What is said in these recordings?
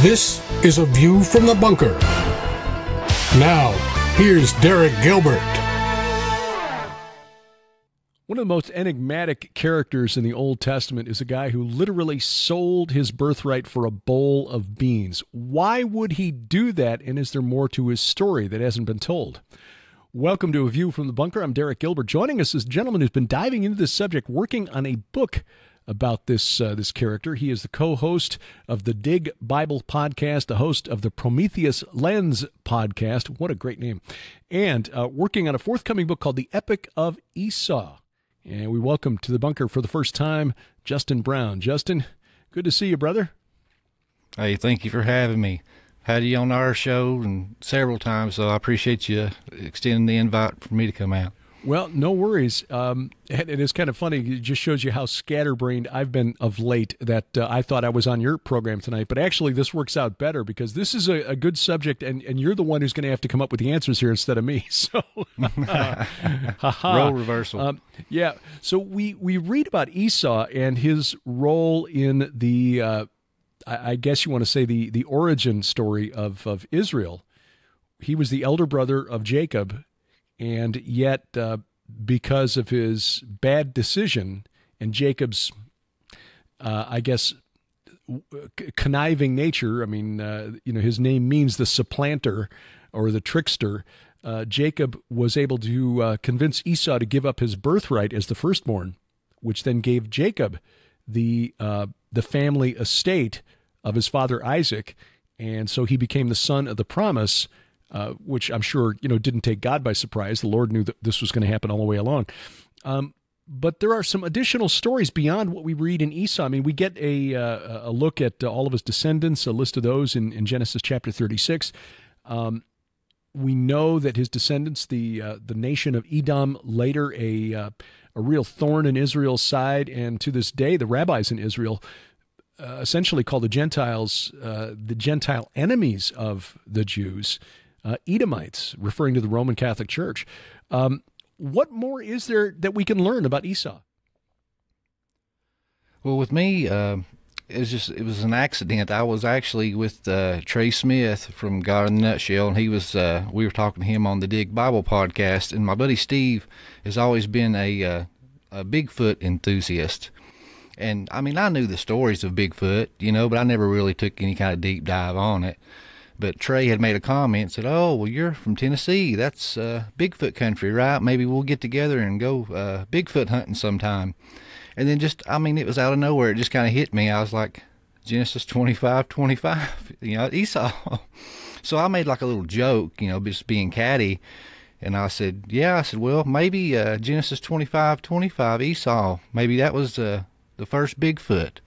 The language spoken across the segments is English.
This is A View from the Bunker. Now, here's Derek Gilbert. One of the most enigmatic characters in the Old Testament is a guy who literally sold his birthright for a bowl of beans. Why would he do that, and is there more to his story that hasn't been told? Welcome to A View from the Bunker. I'm Derek Gilbert. Joining us is a gentleman who's been diving into this subject, working on a book about this character. He is the co-host of the Dig Bible podcast, the host of the Prometheus Lens podcast. What a great name. And working on a forthcoming book called The Epic of Esau. And we welcome to the bunker for the first time, Justin Brown. Justin, good to see you, brother. Hey, thank you for having me. Had you on our show and several times, so I appreciate you extending the invite for me to come out. Well, no worries. And it is kind of funny. It just shows you how scatterbrained I've been of late that I thought I was on your program tonight. But actually, this works out better because this is a good subject, and you're the one who's going to have to come up with the answers here instead of me. So, role reversal. Yeah. So we read about Esau and his role in the, I guess you want to say, the origin story of Israel. He was the elder brother of Jacob. And yet, because of his bad decision and Jacob's, I guess, conniving nature, I mean, his name means the supplanter or the trickster, Jacob was able to convince Esau to give up his birthright as the firstborn, which then gave Jacob the family estate of his father Isaac. And so he became the son of the promise, which I'm sure, didn't take God by surprise. The Lord knew that this was going to happen all the way along. But there are some additional stories beyond what we read in Esau. I mean, we get a look at all of his descendants, a list of those in Genesis chapter 36. We know that his descendants, the nation of Edom, later a real thorn in Israel's side, and to this day, the rabbis in Israel essentially call the Gentiles the Gentile enemies of the Jews. Edomites, referring to the Roman Catholic Church. What more is there that we can learn about Esau? Well, with me, it was an accident. I was actually with Trey Smith from God in a Nutshell, and we were talking to him on the Dig Bible podcast, and my buddy Steve has always been a Bigfoot enthusiast. And, I mean, I knew the stories of Bigfoot, but I never really took any kind of deep dive on it. But Trey had made a comment and said, "Oh, well, you're from Tennessee. That's Bigfoot country, right? Maybe we'll get together and go Bigfoot hunting sometime." And then it was out of nowhere. It just kind of hit me. I was like, Genesis 25:25, Esau. So I made like a little joke, just being catty. And I said, well, maybe Genesis 25:25, Esau. Maybe that was the first Bigfoot.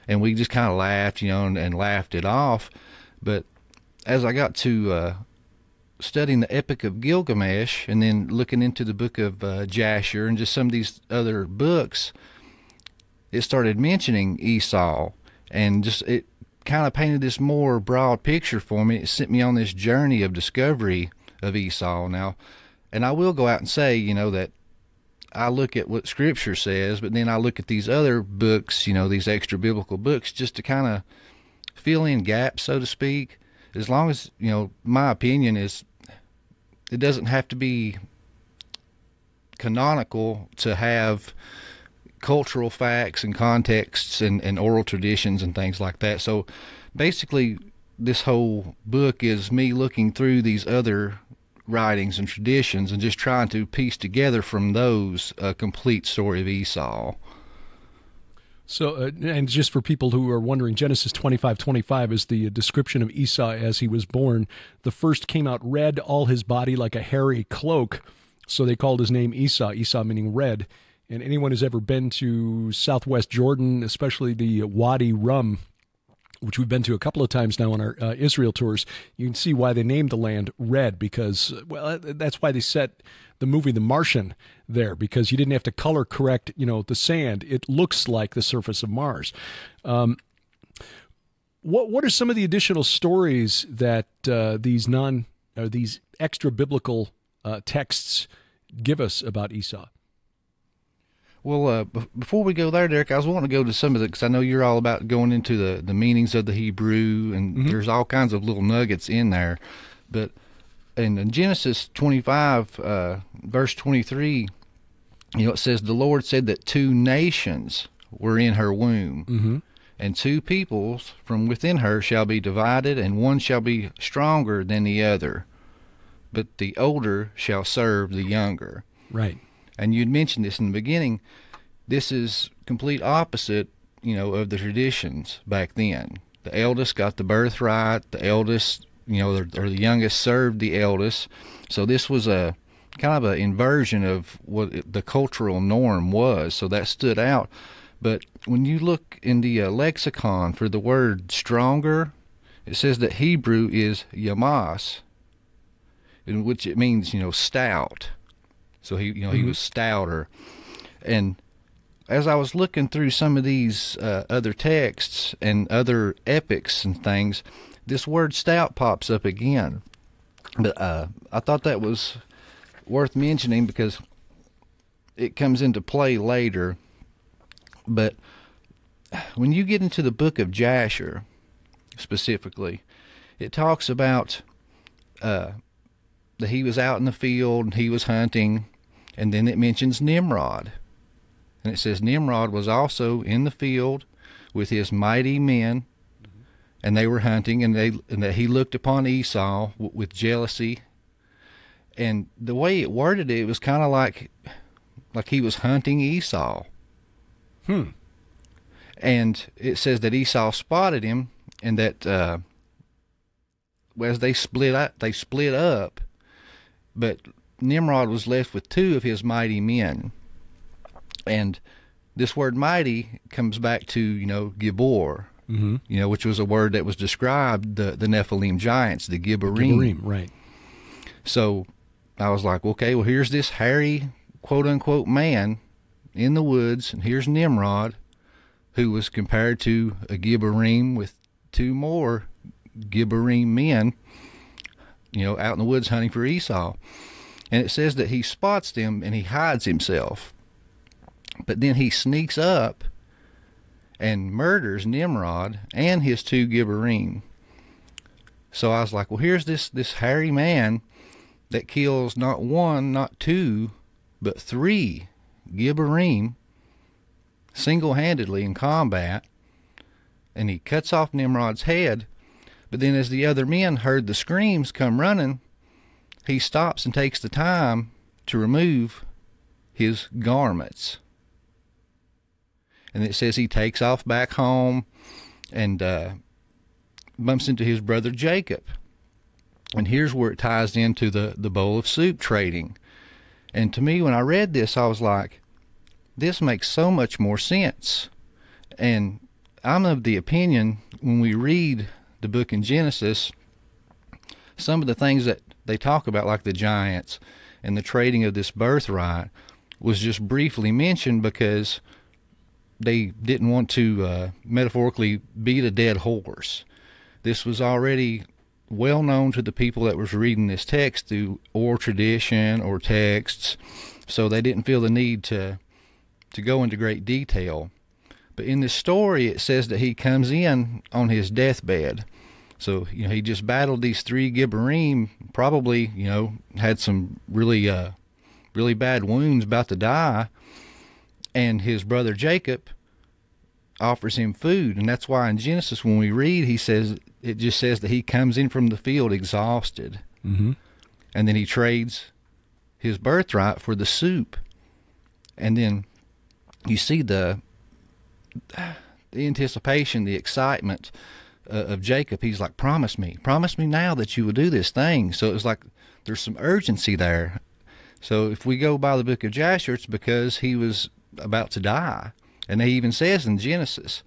And we just kind of laughed, and laughed it off. But as I got to studying the Epic of Gilgamesh and then looking into the book of Jasher and just some of these other books, it started mentioning Esau, and just it kind of painted this more broad picture for me. It sent me on this journey of discovery of Esau now. And I will go out and say, that I look at what Scripture says, but then I look at these other books, these extra biblical books, just to kind of fill in gaps, so to speak. As long as, my opinion is, it doesn't have to be canonical to have cultural facts and contexts and oral traditions and things like that. So basically, this whole book is me looking through these other writings and traditions and just trying to piece together from those a complete story of Esau. So, and just for people who are wondering, Genesis 25:25 is the description of Esau as he was born. The first came out red, all his body like a hairy cloak, so they called his name Esau, Esau meaning red. And anyone who's ever been to southwest Jordan, especially the Wadi Rum, which we've been to a couple of times now on our Israel tours, you can see why they named the land red, because, well, that's why they set the movie The Martian there, because you didn't have to color correct, the sand. It looks like the surface of Mars. What are some of the additional stories that these extra biblical texts give us about Esau? Well, before we go there, Derek, I was wanting to go to some of the, because I know you're all about going into the meanings of the Hebrew, and there's all kinds of little nuggets in there. But in Genesis 25, verse 23, it says, the Lord said that 2 nations were in her womb, and 2 peoples from within her shall be divided, and one shall be stronger than the other, but the older shall serve the younger. Right. And you'd mentioned this in the beginning. This is complete opposite, of the traditions back then. The eldest got the birthright. The eldest, or the youngest served the eldest. So this was a kind of an inversion of what the cultural norm was. So that stood out. But when you look in the lexicon for the word stronger, it says that Hebrew is yamas, in which it means, stout. So he was stouter. And as I was looking through some of these other texts and other epics and things, this word stout pops up again. But I thought that was worth mentioning because it comes into play later. But when you get into the book of Jasher, specifically, it talks about that he was out in the field and he was hunting. And then it mentions Nimrod. And it says Nimrod was also in the field with his mighty men, and they were hunting, and that he looked upon Esau with jealousy. And the way it worded it was kind of like he was hunting Esau. And it says that Esau spotted him, and that as they split up, but Nimrod was left with 2 of his mighty men. And this word mighty comes back to, Gibor, which was a word that was described the Nephilim giants, the Gibborim. Right. So I was like, okay, well, here's this hairy, quote-unquote, man in the woods, and here's Nimrod, who was compared to a Gibborim with 2 more Gibborim men, out in the woods hunting for Esau. And it says that he spots them and he hides himself. But then he sneaks up and murders Nimrod and his 2 Gibborim. So I was like, well, here's this hairy man that kills not 1, not 2, but 3 Gibborim single-handedly in combat. And he cuts off Nimrod's head. But then as the other men heard the screams come running, he stops and takes the time to remove his garments. And it says he takes off back home and bumps into his brother Jacob. And here's where it ties into the bowl of soup trading. And to me, when I read this, I was like, this makes so much more sense. And I'm of the opinion, when we read the book in Genesis, some of the things that they talk about, like the giants and the trading of this birthright, was just briefly mentioned because they didn't want to metaphorically beat a dead horse. This was already well known to the people that was reading this text through oral tradition or texts, so they didn't feel the need to go into great detail. But in this story, it says that he comes in on his deathbed. So, he just battled these 3 Gibborim, probably, had some really bad wounds, about to die. And his brother Jacob offers him food. And that's why in Genesis, when we read, it just says that he comes in from the field exhausted. And then he trades his birthright for the soup. And then you see the anticipation, the excitement of Jacob. He's like, promise me now that you will do this thing. So it was like there's some urgency there. So if we go by the book of Jasher, it's because he was about to die. And he even says in Genesis,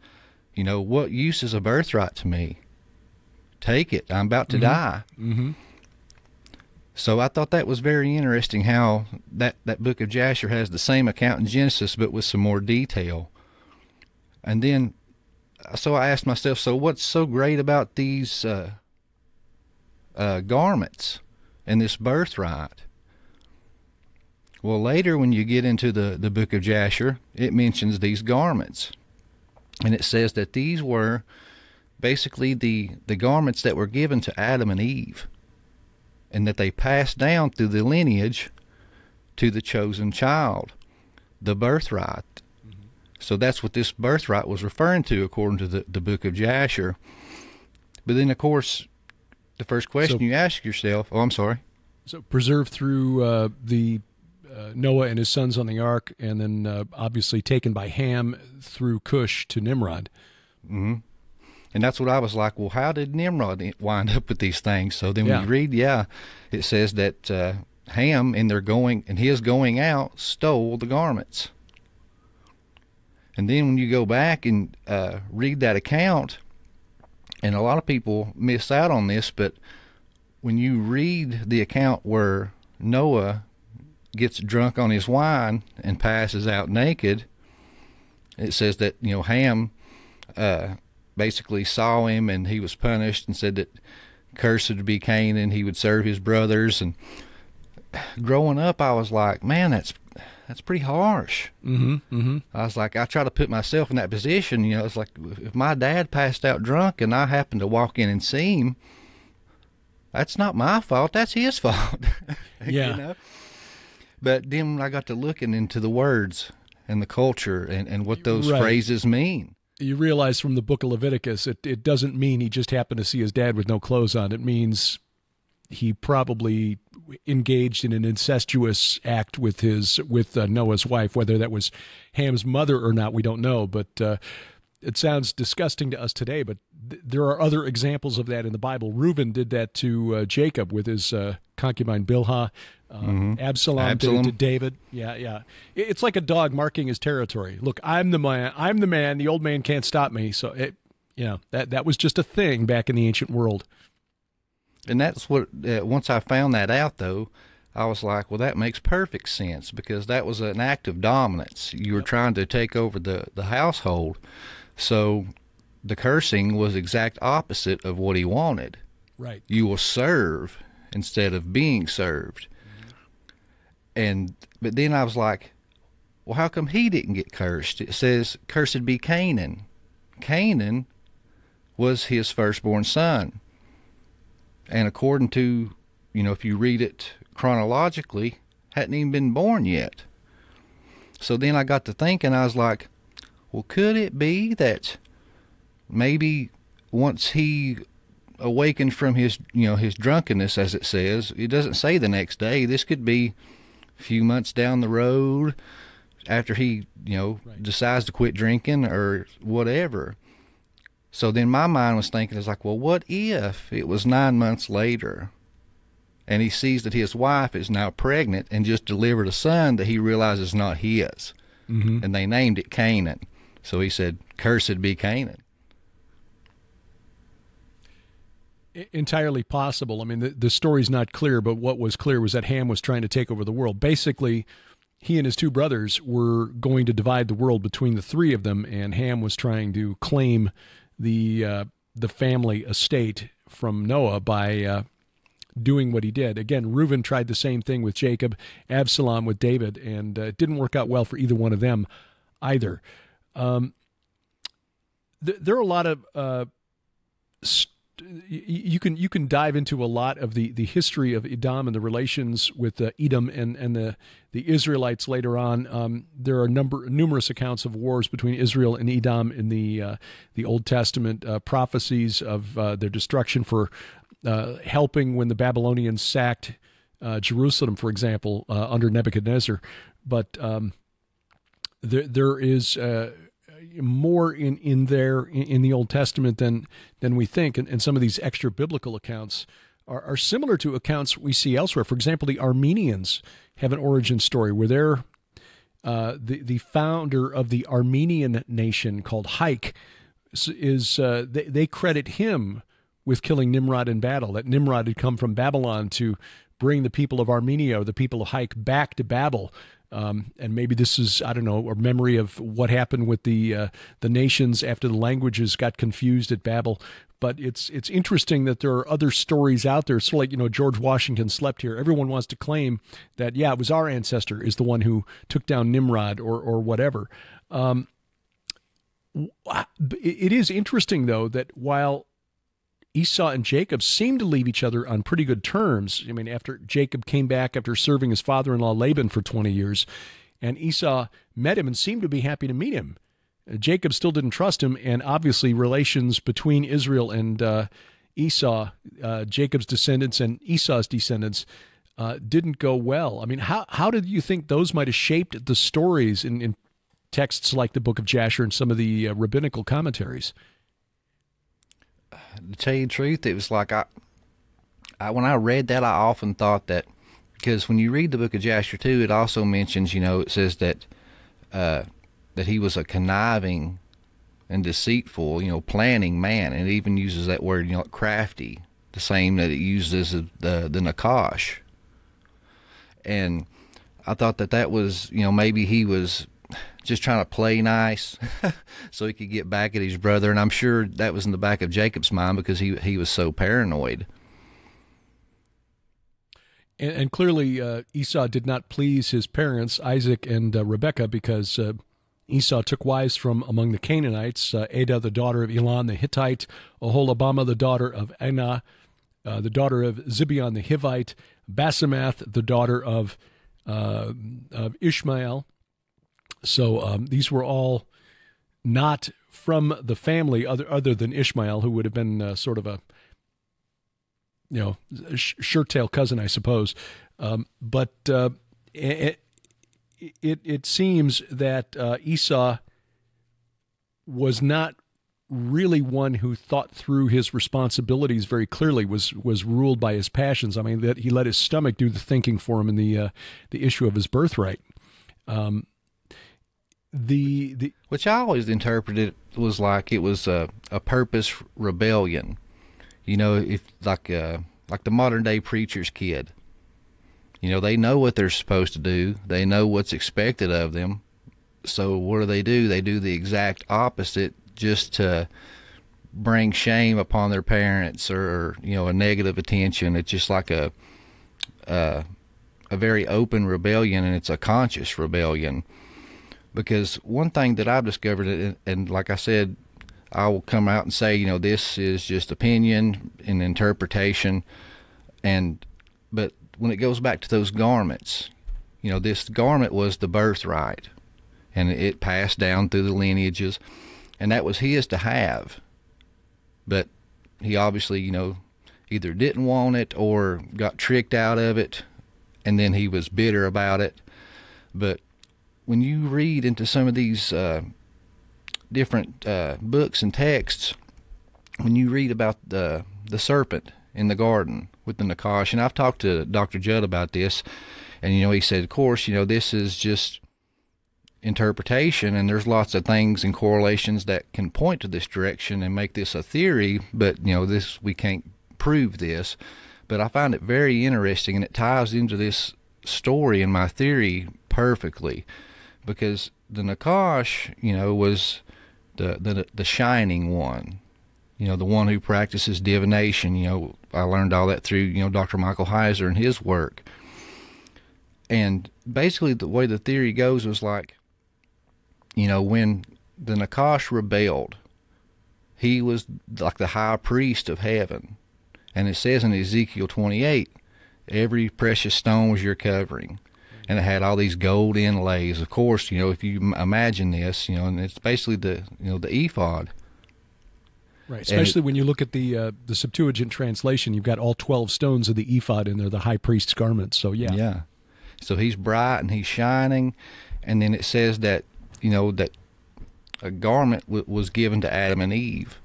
what use is a birthright to me? Take it, I'm about to die. So I thought that was very interesting how that book of Jasher has the same account in Genesis, but with some more detail. And then, so I asked myself, so what's so great about these garments and this birthright? Well, later when you get into the book of Jasher, it mentions these garments. And it says that these were basically the garments that were given to Adam and Eve, and that they passed down through the lineage to the chosen child, the birthright. Mm-hmm. So that's what this birthright was referring to according to the book of Jasher. But then, of course, the first question you ask yourself, oh, I'm sorry. So preserved through the Noah and his sons on the ark, and then obviously taken by Ham through Cush to Nimrod. Mm-hmm. And that's what I was like, well, how did Nimrod wind up with these things? So then we read, it says that Ham, in his going out, stole the garments. And then when you go back and read that account, and a lot of people miss out on this, but when you read the account where Noah gets drunk on his wine and passes out naked, it says that, Ham basically saw him and he was punished and said that cursed be Canaan, he would serve his brothers. And growing up, I was like, man, that's pretty harsh. Mm-hmm, mm-hmm. I was like, I try to put myself in that position. It's like if my dad passed out drunk and I happened to walk in and see him, that's not my fault, that's his fault. Yeah. But then when I got to looking into the words and the culture and what those phrases mean, you realize from the book of Leviticus, it doesn't mean he just happened to see his dad with no clothes on. It means he probably engaged in an incestuous act with Noah's wife. Whether that was Ham's mother or not, we don't know. But it sounds disgusting to us today. But there are other examples of that in the Bible. Reuben did that to Jacob with his concubine Bilhah. Absalom did it to David. Yeah. It's like a dog marking his territory. Look, I'm the man. The old man can't stop me. So that was just a thing back in the ancient world. And that's what, once I found that out, though, I was like, well, that makes perfect sense, because that was an act of dominance. You were trying to take over the household. So the cursing was exact opposite of what he wanted. Right. You will serve instead of being served. But then I was like, well, how come he didn't get cursed? It says, cursed be Canaan. Canaan was his firstborn son. And according to, if you read it chronologically, hadn't even been born yet. So then I got to thinking, I was like, well, could it be that maybe once he awakened from his drunkenness, as it says, it doesn't say the next day. This could be a few months down the road after he, decides to quit drinking or whatever. So then my mind was thinking, it's like, well, what if it was 9 months later and he sees that his wife is now pregnant and just delivered a son that he realizes is not his. Mm-hmm. And they named it Canaan. So he said, cursed be Canaan. Entirely possible. I mean, the story's not clear, but what was clear was that Ham was trying to take over the world. Basically, he and his two brothers were going to divide the world between the three of them, and Ham was trying to claim the family estate from Noah by doing what he did. Again, Reuben tried the same thing with Jacob, Absalom with David, and it didn't work out well for either one of them either. There are a lot of you can dive into a lot of the history of Edom and the relations with Edom and the Israelites later on. There are numerous accounts of wars between Israel and Edom in the Old Testament, prophecies of their destruction for helping when the Babylonians sacked Jerusalem, for example, under Nebuchadnezzar. But there is more in the Old Testament than we think, and some of these extra biblical accounts are similar to accounts we see elsewhere. For example, the Armenians have an origin story where they're the founder of the Armenian nation, called Haik, they credit him with killing Nimrod in battle, that Nimrod had come from Babylon to bring the people of Armenia or the people of Hike back to Babel. And maybe this is, I don't know, a memory of what happened with the nations after the languages got confused at Babel. But it's interesting that there are other stories out there. It's sort of like, George Washington slept here. Everyone wants to claim that, it was our ancestor is the one who took down Nimrod or whatever. It is interesting, though, that while Esau and Jacob seem to leave each other on pretty good terms. I mean, after Jacob came back after serving his father-in-law Laban for 20 years, and Esau met him and seemed to be happy to meet him. Jacob still didn't trust him, and obviously relations between Israel and Esau, Jacob's descendants and Esau's descendants, didn't go well. I mean, how did you think those might have shaped the stories in texts like the Book of Jasher and some of the rabbinical commentaries? To tell you the truth, it was like I when I read that, I often thought that, because when you read the Book of Jasher too, it also mentions, it says that that he was a conniving and deceitful, planning man, and it even uses that word, crafty, the same that it uses the Nakash. And I thought that was, maybe he was just trying to play nice so he could get back at his brother. And I'm sure that was in the back of Jacob's mind because he was so paranoid. And clearly Esau did not please his parents, Isaac and Rebekah, because Esau took wives from among the Canaanites, Adah, the daughter of Elon the Hittite, Oholibamah, the daughter of Anah, the daughter of Zibeon the Hivite, Basemath, the daughter of Ishmael. So these were all not from the family other than Ishmael, who would have been sort of a shirt-tail cousin, I suppose. But it seems that Esau was not really one who thought through his responsibilities very clearly, was ruled by his passions. I mean, that he let his stomach do the thinking for him in the issue of his birthright. Which I always interpreted was like it was a purpose rebellion, if like the modern day preacher's kid, they know what they're supposed to do, they know what's expected of them, so what do? They do the exact opposite just to bring shame upon their parents or a negative attention. It's just like a very open rebellion, and it's a conscious rebellion. Because one thing that I've discovered, and like I said, I will come out and say, this is just opinion and interpretation, but when it goes back to those garments, this garment was the birthright, and it passed down through the lineages, and that was his to have. But he obviously, either didn't want it or got tricked out of it, and then he was bitter about it. But when you read into some of these different books and texts, when you read about the serpent in the garden with the Nakash, and I've talked to Dr. Judd about this, and he said, of course, this is just interpretation, and there's lots of things and correlations that can point to this direction and make this a theory, but this, we can't prove this. But I find it very interesting, and it ties into this story and my theory perfectly. Because the Nakash, was the shining one, the one who practices divination. I learned all that through, Dr. Michael Heiser and his work. And basically the way the theory goes was like, when the Nakash rebelled, he was like the high priest of heaven. And it says in Ezekiel 28, every precious stone was your covering. And it had all these gold inlays. Of course, if you imagine this, and it's basically the ephod. Right. Especially when you look at the Septuagint translation, you've got all 12 stones of the ephod in there, the high priest's garments. So yeah. Yeah. So he's bright and he's shining, and then it says that that a garment was given to Adam and Eve.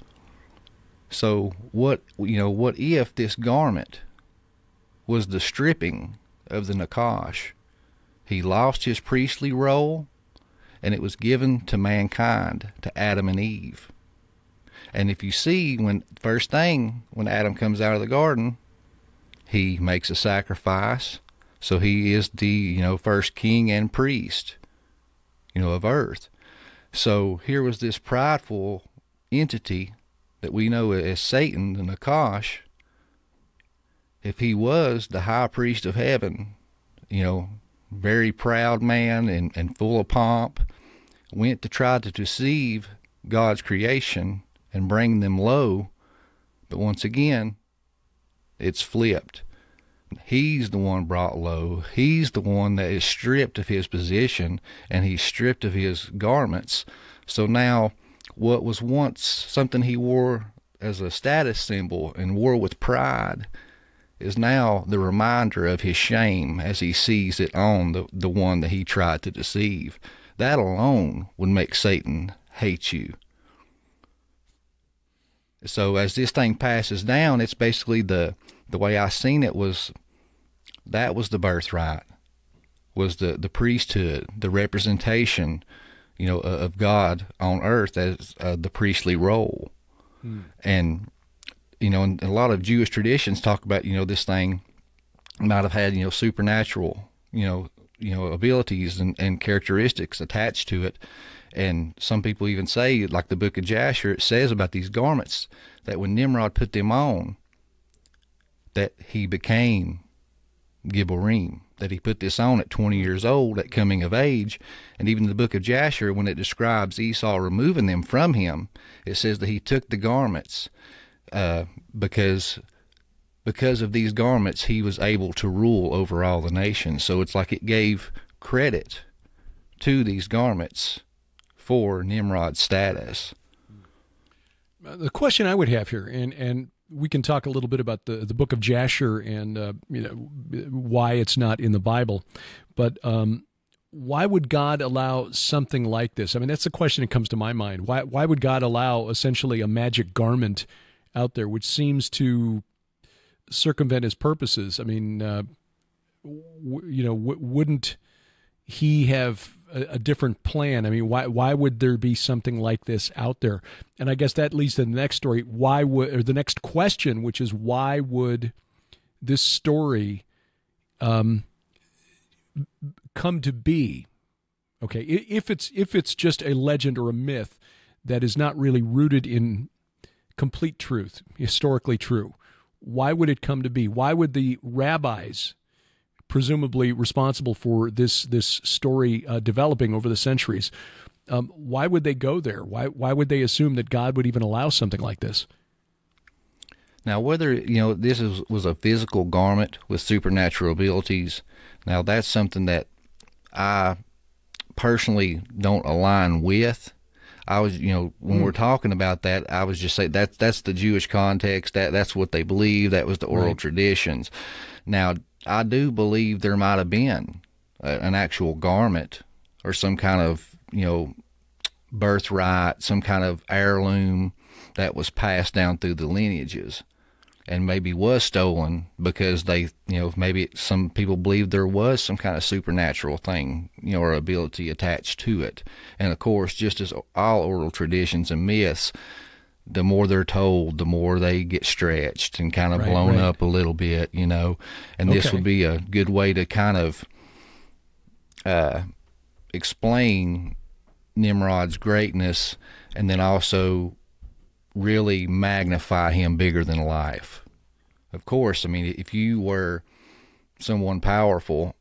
So what if this garment was the stripping of the Nakash? He lost his priestly role, and it was given to mankind, to Adam and Eve. And if you see, when Adam comes out of the garden, he makes a sacrifice. So he is the, first king and priest, of earth. So here was this prideful entity that we know as Satan, the Nakash. If he was the high priest of heaven, very proud man and full of pomp, went to try to deceive God's creation and bring them low. But once again, it's flipped. He's the one brought low. He's the one that is stripped of his position, and he's stripped of his garments. So now what was once something he wore as a status symbol and wore with pride is now the reminder of his shame as he sees it on the one that he tried to deceive. That alone would make Satan hate you. So as this thing passes down, it's basically the way I seen it was, that was the birthright, was the priesthood, the representation, of God on earth as the priestly role. And, and a lot of Jewish traditions talk about, this thing might have had, supernatural, abilities and characteristics attached to it. And some people even say, like the book of Jasher, it says about these garments that when Nimrod put them on, that he became Gilbert, that he put this on at 20 years old, at coming of age. And even the book of Jasher, when it describes Esau removing them from him, it says that he took the garments because of these garments he was able to rule over all the nations. So it's like it gave credit to these garments for Nimrod's status. The question I would have here, and we can talk a little bit about the book of Jasher and why it's not in the Bible, but why would God allow something like this? I mean, that's the question that comes to my mind. Why would God allow essentially a magic garment out there, which seems to circumvent his purposes? I mean, wouldn't he have a different plan? I mean, why would there be something like this out there? And I guess that leads to the next story. The next question, which is, why would this story come to be? Okay, if it's just a legend or a myth that is not really rooted in complete truth, historically true, why would it come to be? Why would the rabbis, presumably responsible for this story developing over the centuries, why would they go there? Why would they assume that God would even allow something like this? Now, whether this was a physical garment with supernatural abilities, now that's something that I personally don't align with. I was, when we're talking about that, I was just saying that's the Jewish context. That's what they believe. That was the oral traditions. Now, I do believe there might have been an actual garment or some kind of, birthright, some kind of heirloom that was passed down through the lineages and maybe was stolen because they, maybe some people believe there was some kind of supernatural thing, or ability attached to it. And of course, just as all oral traditions and myths, the more they're told, the more they get stretched and kind of blown up a little bit, and this would be a good way to kind of explain Nimrod's greatness and then also really magnify him bigger than life. Of course, I mean, if you were someone powerful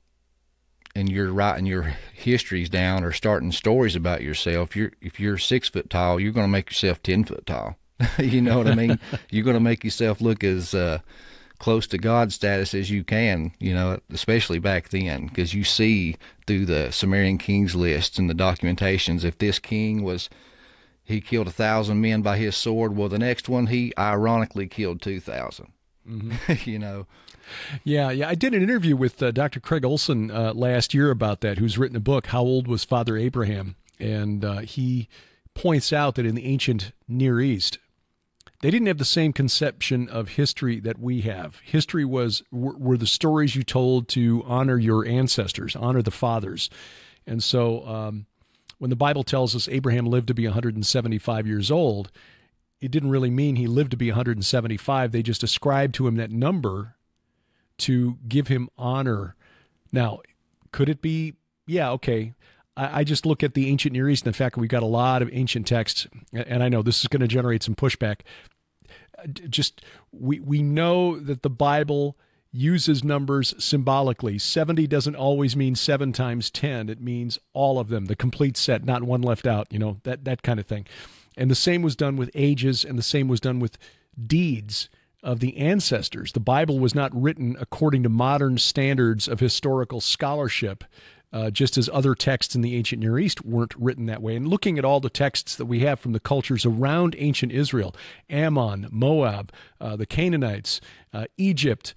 and you're writing your histories down or starting stories about yourself, if you're 6 foot tall, you're going to make yourself 10 foot tall. You know what I mean? You're going to make yourself look as close to God's status as you can, especially back then, because you see through the Sumerian kings lists and the documentations, if this king he killed 1,000 men by his sword, well, the next one, he ironically killed 2,000. Mm-hmm. Yeah. I did an interview with Dr. Craig Olson last year about that, who's written a book, How Old Was Father Abraham? And he points out that in the ancient Near East, they didn't have the same conception of history that we have. History were the stories you told to honor your ancestors, honor the fathers. And so when the Bible tells us Abraham lived to be 175 years old, it didn't really mean he lived to be 175. They just ascribed to him that number to give him honor. Now, could it be? Yeah, okay. I just look at the ancient Near East, and the fact that we've got a lot of ancient texts, and I know this is going to generate some pushback. Just we know that the Bible uses numbers symbolically. 70 doesn't always mean 7 times 10. It means all of them, the complete set, not one left out, that kind of thing. And the same was done with ages, and the same was done with deeds of the ancestors. The Bible was not written according to modern standards of historical scholarship, just as other texts in the ancient Near East weren't written that way. And looking at all the texts that we have from the cultures around ancient Israel, Ammon, Moab, the Canaanites, Egypt,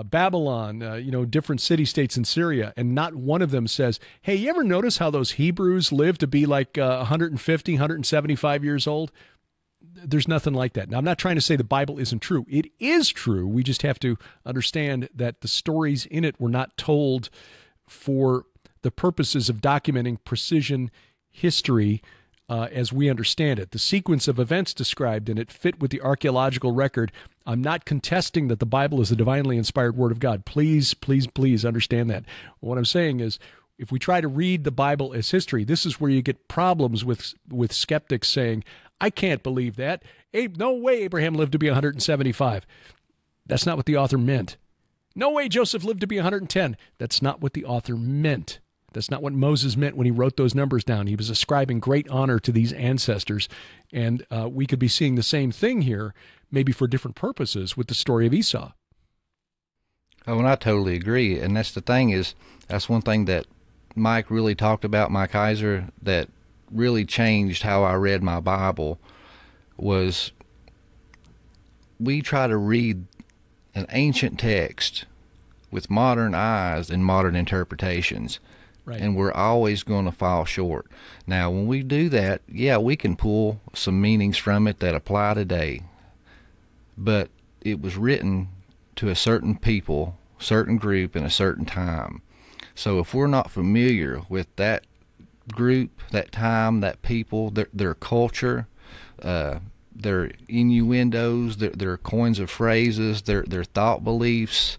Babylon, different city-states in Syria, and not one of them says, hey, you ever notice how those Hebrews lived to be like 150, 175 years old? There's nothing like that. Now, I'm not trying to say the Bible isn't true. It is true. We just have to understand that the stories in it were not told for the purposes of documenting precision history as we understand it. The sequence of events described in it fit with the archaeological record. I'm not contesting that the Bible is the divinely inspired Word of God. Please, please, please understand that. What I'm saying is, if we try to read the Bible as history, this is where you get problems with skeptics saying, I can't believe that. No way Abraham lived to be 175. That's not what the author meant. No way Joseph lived to be 110. That's not what the author meant. That's not what Moses meant when he wrote those numbers down. He was ascribing great honor to these ancestors. And we could be seeing the same thing here, maybe for different purposes, with the story of Esau. Oh, and I totally agree. And that's the thing is, that's one thing that Mike really talked about, Mike Heiser, that really changed how I read my Bible, was we try to read an ancient text with modern eyes and modern interpretations. Right. And we're always going to fall short. Now, when we do that, yeah, we can pull some meanings from it that apply today. But it was written to a certain people, certain group, in a certain time. So if we're not familiar with that group, that time, that people, their culture, their innuendos, their coins of phrases, their thought beliefs,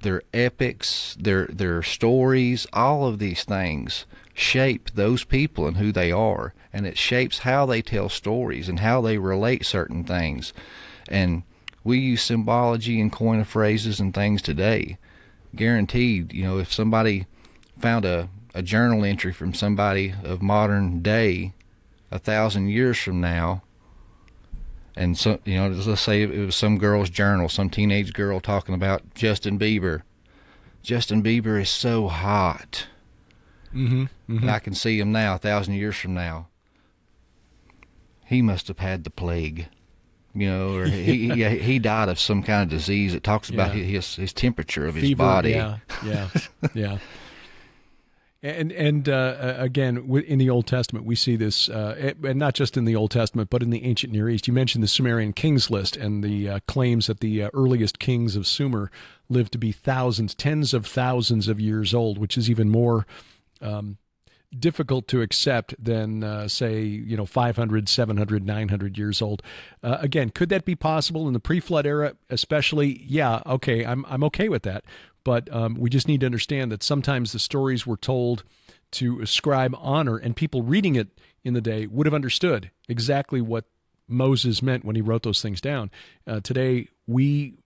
their epics, their stories, all of these things shape those people and who they are, and it shapes how they tell stories and how they relate certain things. And we use symbology and coin of phrases and things today. Guaranteed, if somebody found a journal entry from somebody of modern day 1,000 years from now, and so, let's say it was some girl's journal, some teenage girl talking about Justin Bieber. Justin Bieber is so hot. Mm-hmm, mm-hmm. And I can see him now, 1,000 years from now. He must have had the plague, or he died of some kind of disease. It talks about his temperature of his body. Yeah. And again, in the Old Testament, we see this, and not just in the Old Testament, but in the ancient Near East. You mentioned the Sumerian kings list and the claims that the earliest kings of Sumer lived to be thousands, tens of thousands of years old, which is even more difficult to accept than, say, 500, 700, 900 years old. Again, could that be possible in the pre-flood era especially? Yeah, okay, I'm okay with that. But we just need to understand that sometimes the stories were told to ascribe honor, and people reading it in the day would have understood exactly what Moses meant when he wrote those things down. Today, we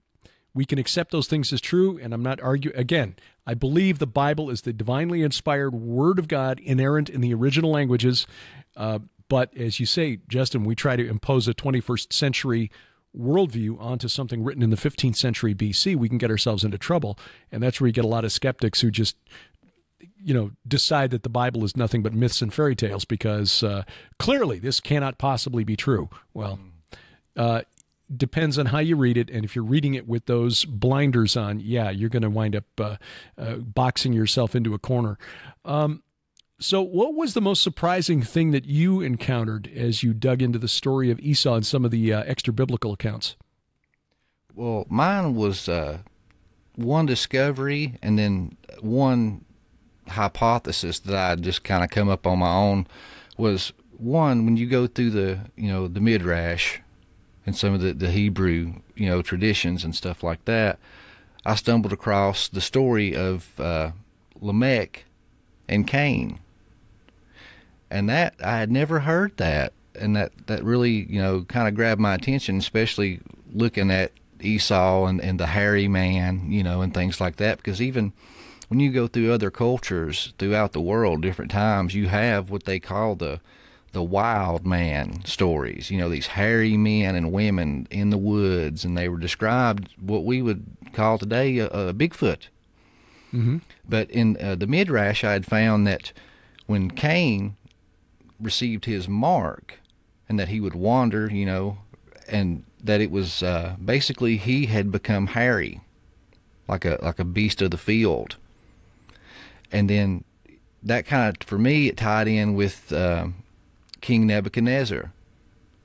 can accept those things as true, and I'm not arguing. Again, I believe the Bible is the divinely inspired Word of God, inerrant in the original languages. But as you say, Justin, we try to impose a 21st century worldview onto something written in the 15th century BC, we can get ourselves into trouble. And that's where you get a lot of skeptics who just, decide that the Bible is nothing but myths and fairy tales because clearly this cannot possibly be true. Well, depends on how you read it. And if you're reading it with those blinders on, you're going to wind up boxing yourself into a corner. So what was the most surprising thing that you encountered as you dug into the story of Esau and some of the extra-biblical accounts? Well, mine was one discovery and then one hypothesis that I just kind of come up on my own was, one, when you go through the Midrash and some of the Hebrew, traditions and stuff like that, I stumbled across the story of Lamech and Cain. And that, I had never heard that. And that really, kind of grabbed my attention, especially looking at Esau and the hairy man, and things like that. Because even when you go through other cultures throughout the world, different times, you have what they call the wild man stories. These hairy men and women in the woods, and they were described what we would call today a Bigfoot. Mm-hmm. But in the Midrash, I had found that when Cain received his mark, and that he would wander, and that it was basically he had become hairy, like a beast of the field. And then that kind of, for me, it tied in with King Nebuchadnezzar.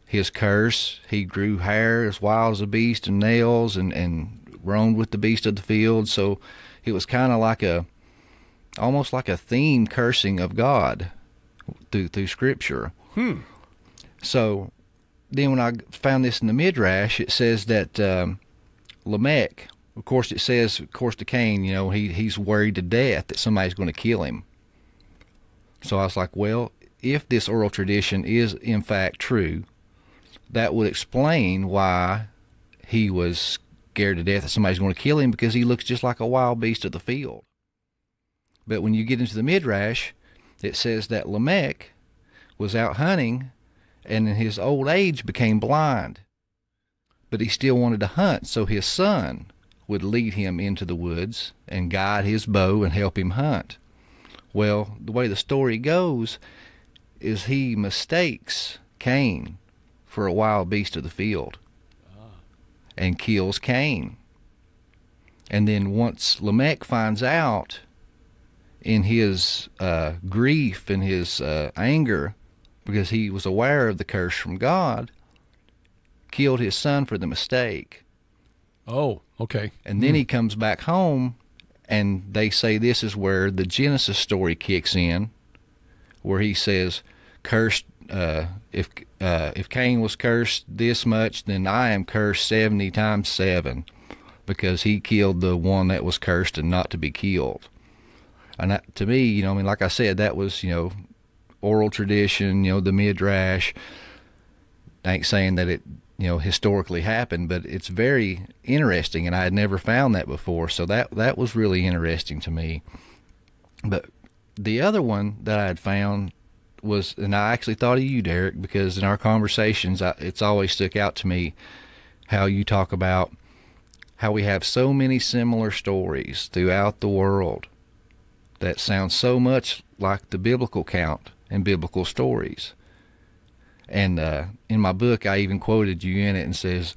His curse, he grew hair as wild as a beast and nails, and roamed with the beast of the field. So it was kind of like almost like a theme cursing of God through Scripture. So then when I found this in the Midrash, it says that Lamech, of course it says, to Cain, he's worried to death that somebody's going to kill him. So I was like, well, if this oral tradition is in fact true, that would explain why he was scared to death that somebody's going to kill him, because he looks just like a wild beast of the field. But when you get into the Midrash, it says that Lamech was out hunting, and in his old age became blind. But he still wanted to hunt, so his son would lead him into the woods and guide his bow and help him hunt. Well, the way the story goes is he mistakes Cain for a wild beast of the field and kills Cain. And then once Lamech finds out, in his grief and his anger, because he was aware of the curse from God, killed his son for the mistake. Oh, okay. And then he comes back home, and they say this is where the Genesis story kicks in, where he says, "Cursed. If Cain was cursed this much, then I am cursed 70 times 7, because he killed the one that was cursed and not to be killed." And that, to me, like I said, that was, oral tradition, the Midrash. I ain't saying that it, historically happened, but it's very interesting, and I had never found that before, so that was really interesting to me. But the other one that I had found was, and I actually thought of you, Derek, because in our conversations, it's always stuck out to me how you talk about how we have so many similar stories throughout the world that sound so much like the biblical account and biblical stories. And in my book, I even quoted you in it and says,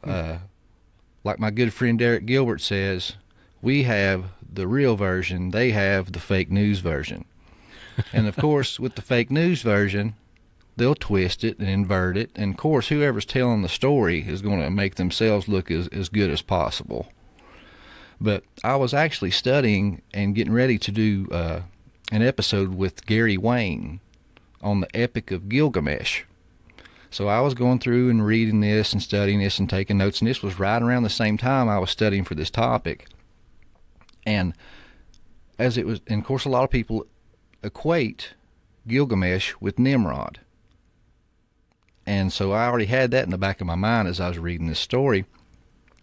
like my good friend Derek Gilbert says, we have the real version, they have the fake news version. And of course, with the fake news version, they'll twist it and invert it. And of course, whoever's telling the story is going to make themselves look as good as possible. But I was actually studying and getting ready to do an episode with Gary Wayne on the Epic of Gilgamesh. So I was going through and reading this and studying this and taking notes, and this was right around the same time I was studying for this topic. And as it was, and of course a lot of people equate Gilgamesh with Nimrod. And so I already had that in the back of my mind as I was reading this story.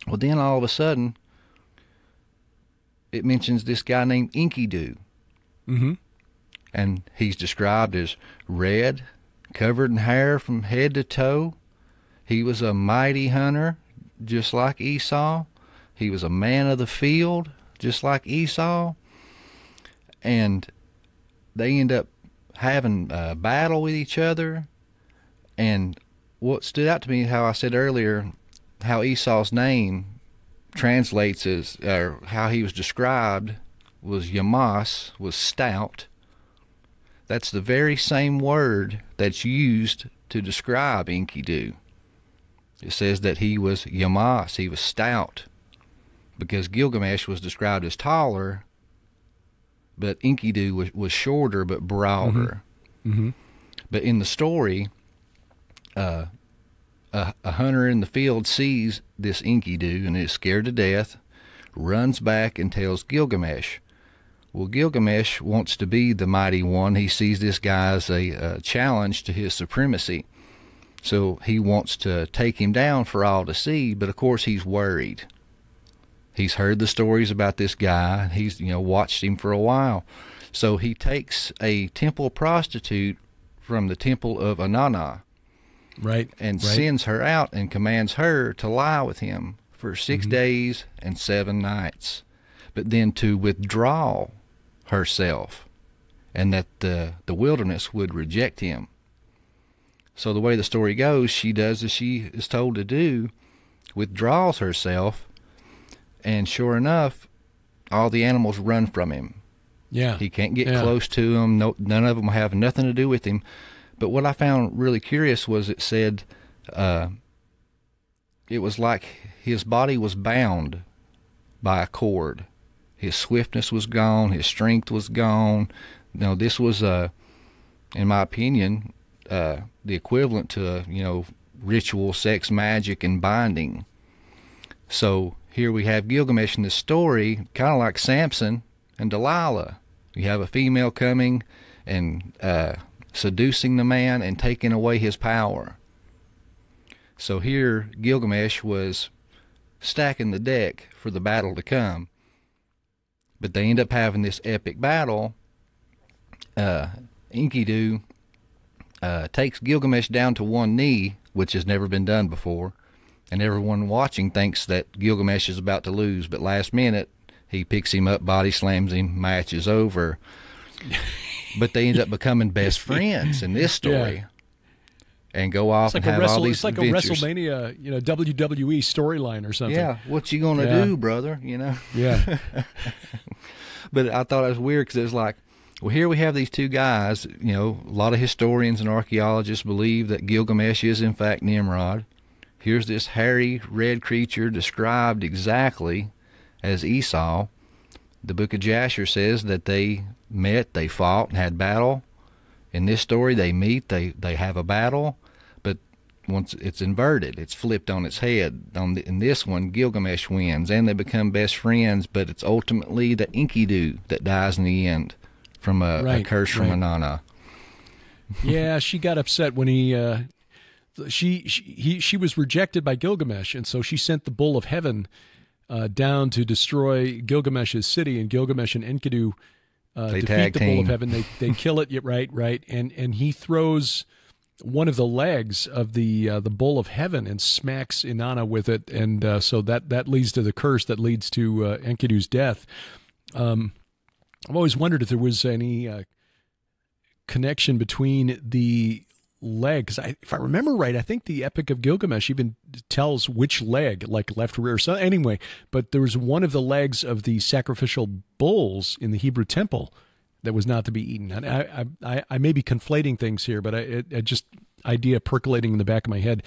Well, then all of a sudden, it mentions this guy named Enkidu. Mm-hmm. And he's described as red, covered in hair from head to toe. He was a mighty hunter, just like Esau. He was a man of the field, just like Esau. And they end up having a battle with each other. And what stood out to me, how I said earlier, how Esau's name translates as, or how he was described, was Yamas, was stout. That's the very same word that's used to describe Enkidu. It says that he was Yamas, he was stout, because Gilgamesh was described as taller, but Enkidu was shorter but broader. Mm-hmm. Mm-hmm. But in the story, a hunter in the field sees this Enkidu and is scared to death, runs back and tells Gilgamesh. Well, Gilgamesh wants to be the mighty one. He sees this guy as a challenge to his supremacy. So he wants to take him down for all to see, but of course he's worried. He's heard the stories about this guy. He's, watched him for a while. So he takes a temple prostitute from the temple of Inanna, right, and sends her out and commands her to lie with him for 6 days and 7 nights, but then to withdraw herself, and that the wilderness would reject him. So the way the story goes, she does as she is told to do, withdraws herself, and sure enough, all the animals run from him. Yeah. He can't get close to them. No, none of them have nothing to do with him. But what I found really curious was it said it was like his body was bound by a cord. His swiftness was gone. His strength was gone. This was, in my opinion, the equivalent to, ritual sex magic and binding. So here we have Gilgamesh in this story, kind of like Samson and Delilah. You have a female coming and seducing the man and taking away his power. So here Gilgamesh was stacking the deck for the battle to come. But they end up having this epic battle. Enkidu takes Gilgamesh down to one knee, which has never been done before. And everyone watching thinks that Gilgamesh is about to lose, but last minute he picks him up, body slams him, match is over. But they end up becoming best friends in this story, and go off and have all these adventures. It's like a WrestleMania, WWE storyline or something. Yeah, what you gonna do, brother? Yeah. But I thought it was weird because it was like, well, here we have these two guys. A lot of historians and archaeologists believe that Gilgamesh is in fact Nimrod. Here's this hairy red creature described exactly as Esau. The book of Jasher says that they met, they fought, and had battle. In this story, they meet, they have a battle, but once it's inverted, it's flipped on its head. In this one, Gilgamesh wins, and they become best friends, but it's ultimately the Enkidu that dies in the end from a curse from Inanna. Yeah, she got upset when she was rejected by Gilgamesh, and so she sent the bull of heaven down to destroy Gilgamesh's city, and Gilgamesh and Enkidu defeat the bull of heaven. They kill it, right, and he throws one of the legs of the bull of heaven and smacks Inanna with it, and so that leads to the curse that leads to Enkidu's death. I've always wondered if there was any connection between the legs. If I remember right, I think the Epic of Gilgamesh even tells which leg, like left, rear, so anyway, but there was one of the legs of the sacrificial bulls in the Hebrew temple that was not to be eaten. And I may be conflating things here, but it just idea percolating in the back of my head.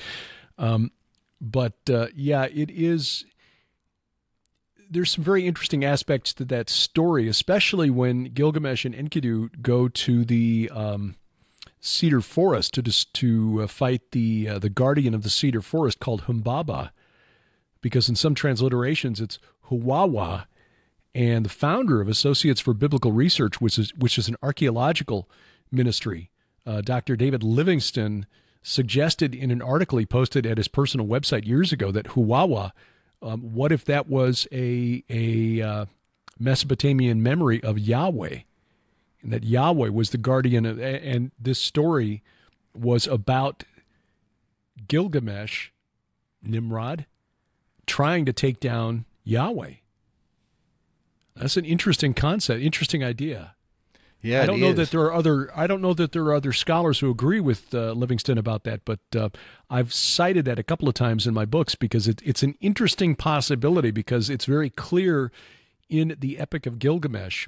It is. There's some very interesting aspects to that story, especially when Gilgamesh and Enkidu go to the cedar forest to fight the guardian of the cedar forest called Humbaba, because in some transliterations it's Huwawa, and the founder of Associates for Biblical Research, which is an archaeological ministry, Dr. David Livingston, suggested in an article he posted at his personal website years ago that Huwawa, what if that was a Mesopotamian memory of Yahweh? And that Yahweh was the guardian of, and this story was about Gilgamesh, Nimrod, trying to take down Yahweh. That's an interesting concept, interesting idea. Yeah, I don't know that there are other scholars who agree with Livingston about that, but I've cited that a couple of times in my books because it's an interesting possibility, because it's very clear in the Epic of Gilgamesh.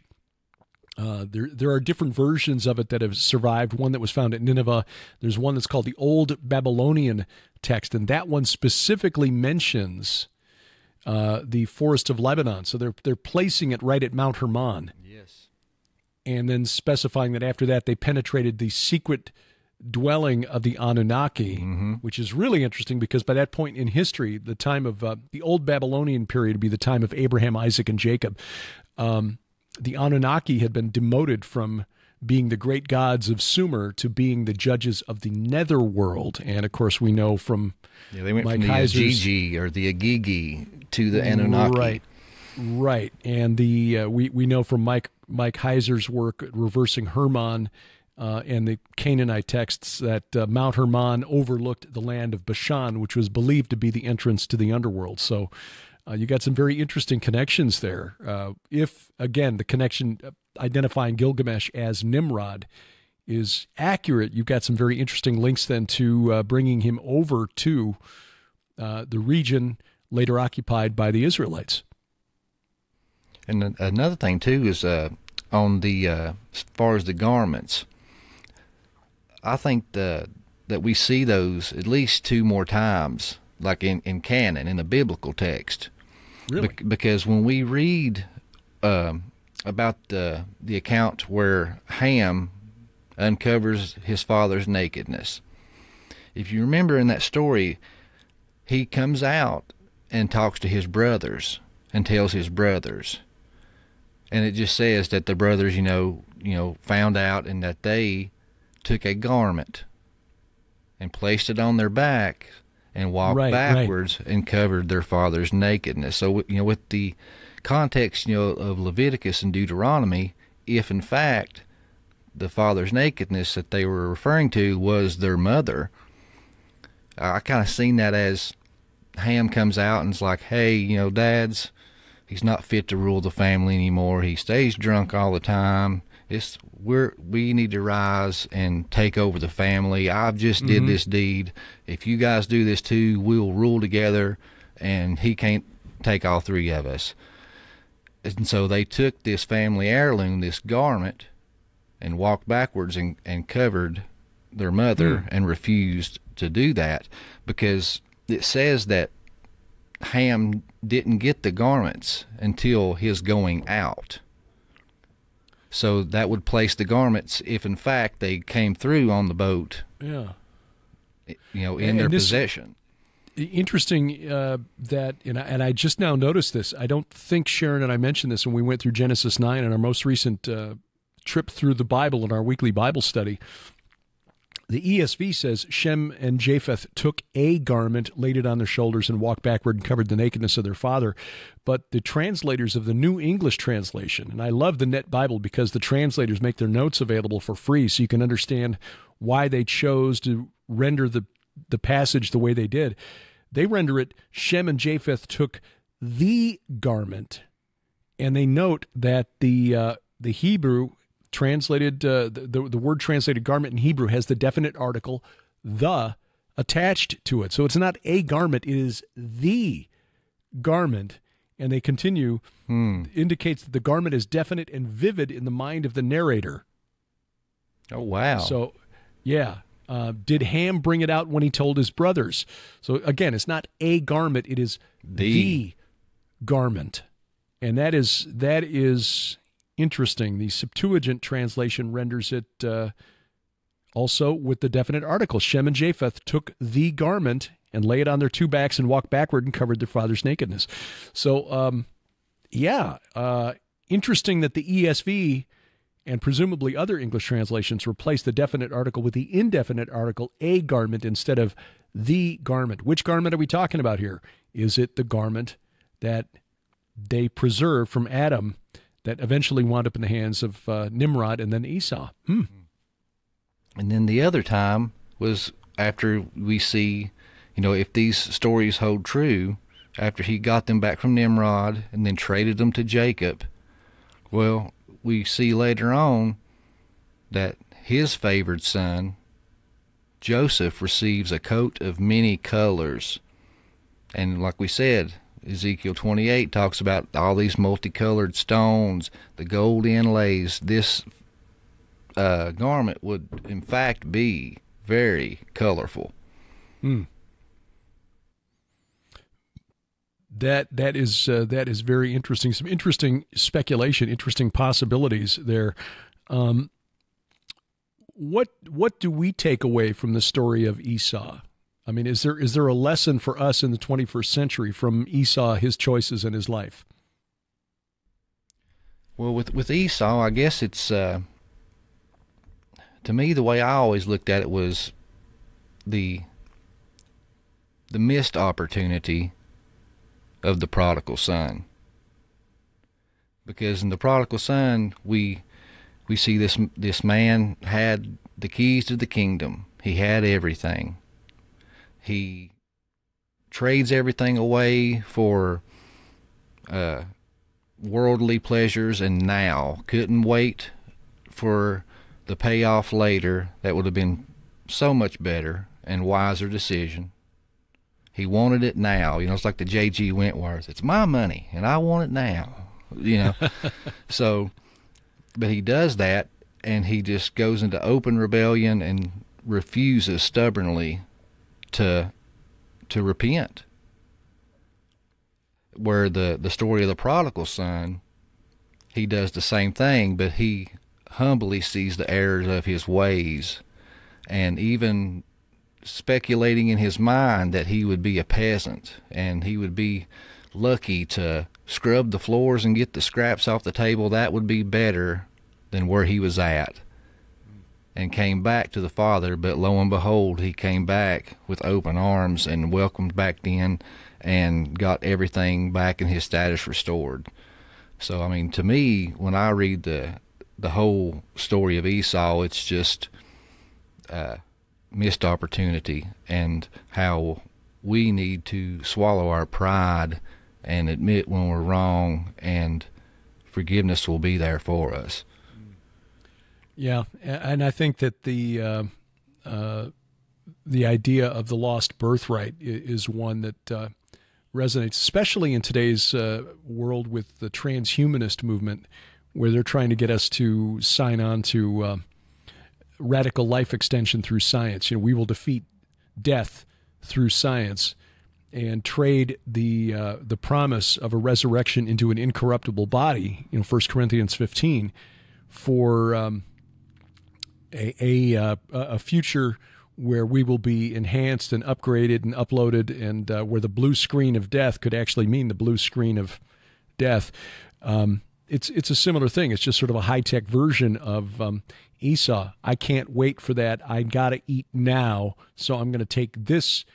There are different versions of it that have survived. One that was found at Nineveh. There's one that's called the Old Babylonian text, and that one specifically mentions the forest of Lebanon. So they're placing it right at Mount Hermon. Yes. And then specifying that after that they penetrated the secret dwelling of the Anunnaki, which is really interesting because by that point in history, the time of the Old Babylonian period would be the time of Abraham, Isaac, and Jacob. The Anunnaki had been demoted from being the great gods of Sumer to being the judges of the netherworld. And, of course, we know from they went Mike from the Heiser's, Agigi or the Agigi to the Anunnaki. Right. And we know from Mike Heiser's work reversing Hermon and the Canaanite texts that Mount Hermon overlooked the land of Bashan, which was believed to be the entrance to the underworld. So you got some very interesting connections there. If, again, the connection identifying Gilgamesh as Nimrod is accurate, you've got some very interesting links then to bringing him over to the region later occupied by the Israelites. And another thing, too, is on the as far as the garments, I think that we see those at least 2 more times, like in canon, in the biblical text. Really? Because when we read about the account where Ham uncovers his father's nakedness, if you remember in that story, he comes out and talks to his brothers and tells his brothers. And it just says that the brothers, found out and that they took a garment and placed it on their back and walked backwards and covered their father's nakedness. So, with the context, of Leviticus and Deuteronomy, if in fact the father's nakedness that they were referring to was their mother, I kind of seen that as Ham comes out and is like, hey, Dad's, he's not fit to rule the family anymore. He stays drunk all the time. We need to rise and take over the family. I've just did this deed. If you guys do this too, we'll rule together, and he can't take all 3 of us. And so they took this family heirloom, this garment, and walked backwards and covered their mother and refused to do that because it says that Ham didn't get the garments until his going out. So that would place the garments if, in fact, they came through on the boat, in their possession. Interesting that, and I just now noticed this. I don't think Sharon and I mentioned this when we went through Genesis 9 in our most recent trip through the Bible in our weekly Bible study. The ESV says Shem and Japheth took a garment, laid it on their shoulders, and walked backward and covered the nakedness of their father. But the translators of the New English translation, and I love the Net Bible because the translators make their notes available for free so you can understand why they chose to render the passage the way they did. They render it, Shem and Japheth took the garment, and they note that the Hebrew translated, the word translated garment in Hebrew has the definite article, the, attached to it. So it's not a garment, it is the garment. And they continue, indicates that the garment is definite and vivid in the mind of the narrator. Oh, wow. So, yeah. Did Ham bring it out when he told his brothers? So, again, it's not a garment, it is the garment. And that is interesting. The Septuagint translation renders it also with the definite article. Shem and Japheth took the garment and lay it on their 2 backs and walked backward and covered their father's nakedness. So, interesting that the ESV and presumably other English translations replace the definite article with the indefinite article, a garment, instead of the garment. Which garment are we talking about here? Is it the garment that they preserved from Adam that eventually wound up in the hands of Nimrod and then Esau? And then the other time was after we see, if these stories hold true, after he got them back from Nimrod and then traded them to Jacob, well, we see later on that his favored son, Joseph, receives a coat of many colors. And like we said, Ezekiel 28 talks about all these multicolored stones, the gold inlays. This garment would, in fact, be very colorful. That is very interesting. Some interesting speculation, interesting possibilities there. what do we take away from the story of Esau? I mean, is there a lesson for us in the 21st century from Esau, his choices in his life? Well, with Esau, I guess it's to me, the way I always looked at it was the missed opportunity of the prodigal son. Because in the prodigal son, we see this man had the keys to the kingdom. He had everything. He trades everything away for worldly pleasures, and now couldn't wait for the payoff later. That would have been so much better and wiser decision. He wanted it now. It's like the J.G. Wentworth. It's my money, and I want it now. So, but he does that, and he just goes into open rebellion and refuses stubbornly to repent. Where the story of the prodigal son, he does the same thing, but he humbly sees the errors of his ways, and even speculating in his mind that he would be a peasant and he would be lucky to scrub the floors and get the scraps off the table. That would be better than where he was at, and came back to the father. But lo and behold, he came back with open arms and welcomed back in and got everything back in his status restored. So, I mean, to me, when I read the whole story of Esau, it's just missed opportunity, and how we need to swallow our pride and admit when we're wrong, and forgiveness will be there for us. Yeah, and I think that the idea of the lost birthright is one that resonates, especially in today's world with the transhumanist movement, where they're trying to get us to sign on to radical life extension through science. We will defeat death through science, and trade the promise of a resurrection into an incorruptible body, 1 Corinthians 15, for a future where we will be enhanced and upgraded and uploaded, and where the blue screen of death could actually mean the blue screen of death. It's a similar thing. It's just sort of a high-tech version of Esau. I can't wait for that. I got to eat now, so I'm going to take this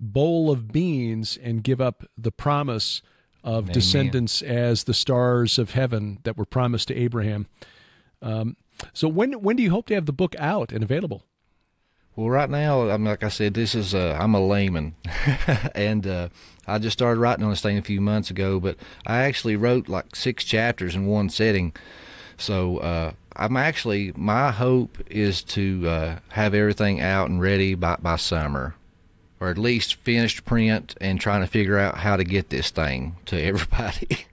bowl of beans and give up the promise of Amen. Descendants as the stars of heaven that were promised to Abraham. So when do you hope to have the book out and available? Well, right now, like I said, this is I'm a layman, and I just started writing on this thing a few months ago. But I actually wrote like 6 chapters in one sitting. So my hope is to have everything out and ready by summer, or at least finished print, and trying to figure out how to get this thing to everybody.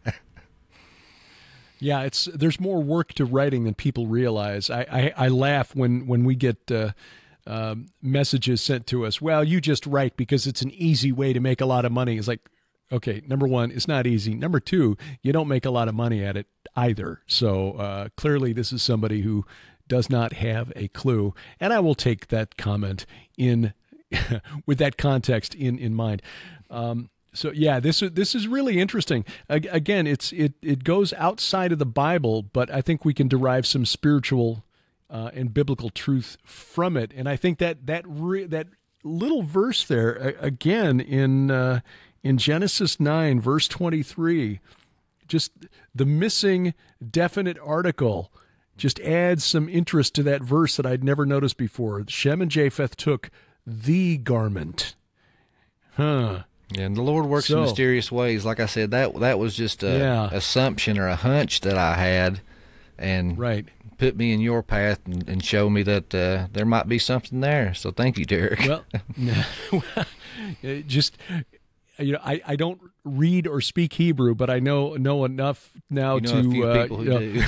Yeah, there's more work to writing than people realize. I laugh when we get messages sent to us. Well, you just write because it's an easy way to make a lot of money. It's like, okay, number one, it's not easy. Number two, you don't make a lot of money at it either. So clearly this is somebody who does not have a clue. And I will take that comment in with that context in mind. So yeah, this is really interesting. Again, it goes outside of the Bible, but I think we can derive some spiritual and biblical truth from it. And I think that little verse there again in Genesis 9 verse 23, just the missing definite article just adds some interest to that verse that I'd never noticed before. Shem and Japheth took the garment. Huh. Yeah, and the Lord works in mysterious ways. Like I said, that was just a assumption or a hunch that I had, and put me in your path and show me that there might be something there. So thank you, Derek. Well, just I don't read or speak Hebrew, but I know enough now to a few people who do.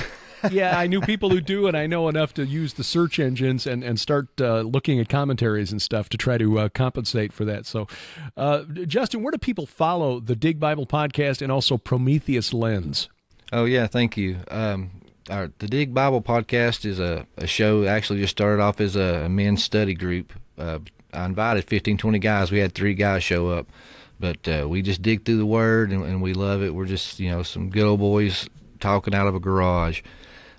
Yeah, I knew people who do, and I know enough to use the search engines and start looking at commentaries and stuff to try to compensate for that. So, Justin, where do people follow the Dig Bible podcast and also Prometheus Lens? Oh, yeah, thank you. the Dig Bible podcast is a show actually just started off as a men's study group. I invited 15, 20 guys. We had 3 guys show up, but we just dig through the Word, and we love it. We're just, some good old boys talking out of a garage.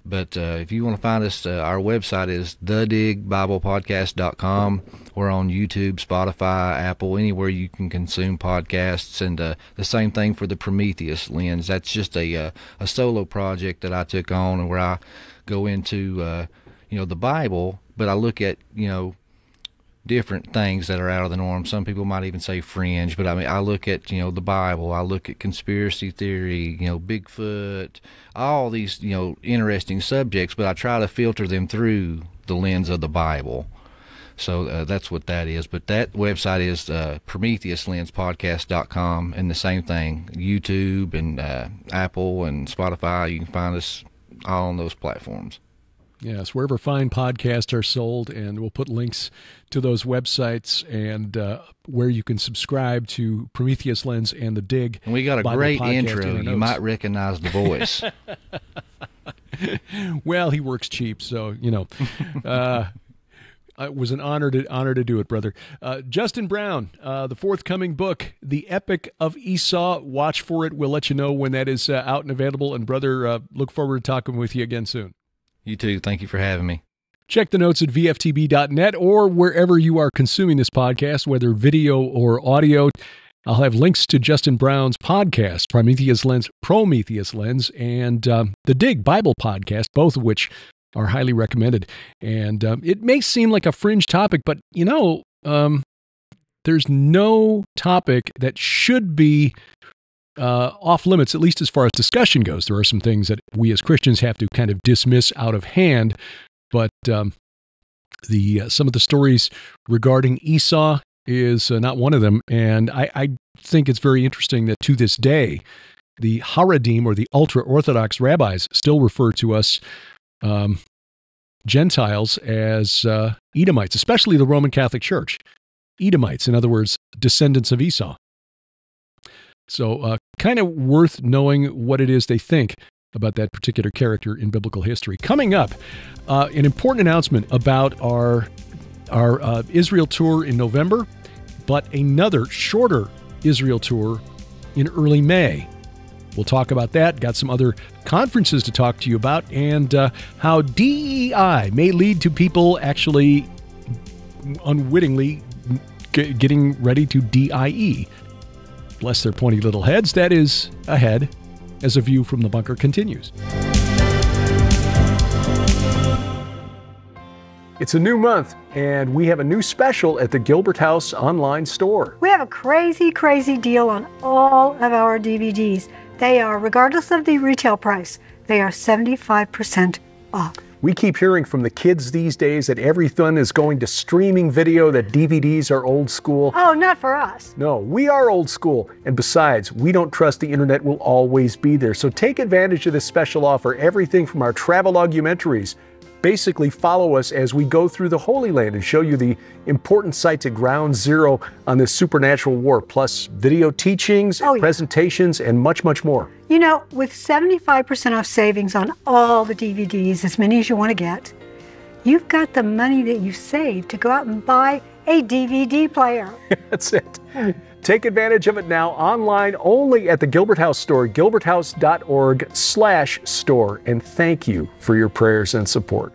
But if you want to find us, our website is thedigbiblepodcast.com. We're on YouTube, Spotify, Apple, anywhere you can consume podcasts. And the same thing for the Prometheus Lens. That's just a solo project that I took on, and where I go into, the Bible, but I look at, different things that are out of the norm. Some people might even say fringe, but I look at, the Bible, I look at conspiracy theory, Bigfoot, all these, interesting subjects, but I try to filter them through the lens of the Bible. So that's what that is. But that website is PrometheusLensPodcast.com, and the same thing, YouTube and Apple and Spotify. You can find us all on those platforms. Yes, wherever fine podcasts are sold, and we'll put links to those websites and where you can subscribe to Prometheus Lens and the Dig. And we got a Bible great podcast intro. You might recognize the voice. Well, he works cheap, so, it was an honor to do it, brother. Justin Brown, the forthcoming book, The Epic of Esau. Watch for it. We'll let you know when that is out and available. And, brother, look forward to talking with you again soon. You too. Thank you for having me. Check the notes at VFTB.net or wherever you are consuming this podcast, whether video or audio. I'll have links to Justin Brown's podcast, Prometheus Lens, and the Dig Bible podcast, both of which are highly recommended. And it may seem like a fringe topic, but, there's no topic that should be off limits, at least as far as discussion goes. There are some things that we as Christians have to kind of dismiss out of hand, but some of the stories regarding Esau is not one of them. And I think it's very interesting that to this day, the Haredim, or the ultra-Orthodox rabbis, still refer to us Gentiles as Edomites, especially the Roman Catholic Church. Edomites, in other words, descendants of Esau. So kind of worth knowing what it is they think about that particular character in biblical history. Coming up, an important announcement about our Israel tour in November, but another shorter Israel tour in early May. We'll talk about that. Got some other conferences to talk to you about, and how DEI may lead to people actually unwittingly getting ready to DIE. Bless their pointy little heads. That is ahead as A View from the Bunker continues. It's a new month, and we have a new special at the Gilbert House online store. We have a crazy, crazy deal on all of our DVDs. They are, regardless of the retail price, they are 75% off. We keep hearing from the kids these days that everything is going to streaming video, that DVDs are old school. Oh, not for us. No, we are old school. And besides, we don't trust the internet will always be there. So take advantage of this special offer. Everything from our travel-ogumentaries. Basically follow us as we go through the Holy Land and show you the important sites at ground zero on this supernatural war, plus video teachings, presentations, and much, much more. You know, with 75% off savings on all the DVDs, as many as you want to get, you've got the money that you saved to go out and buy a DVD player. That's it. Take advantage of it now, online only at the Gilbert House store, gilberthouse.org/store. And thank you for your prayers and support.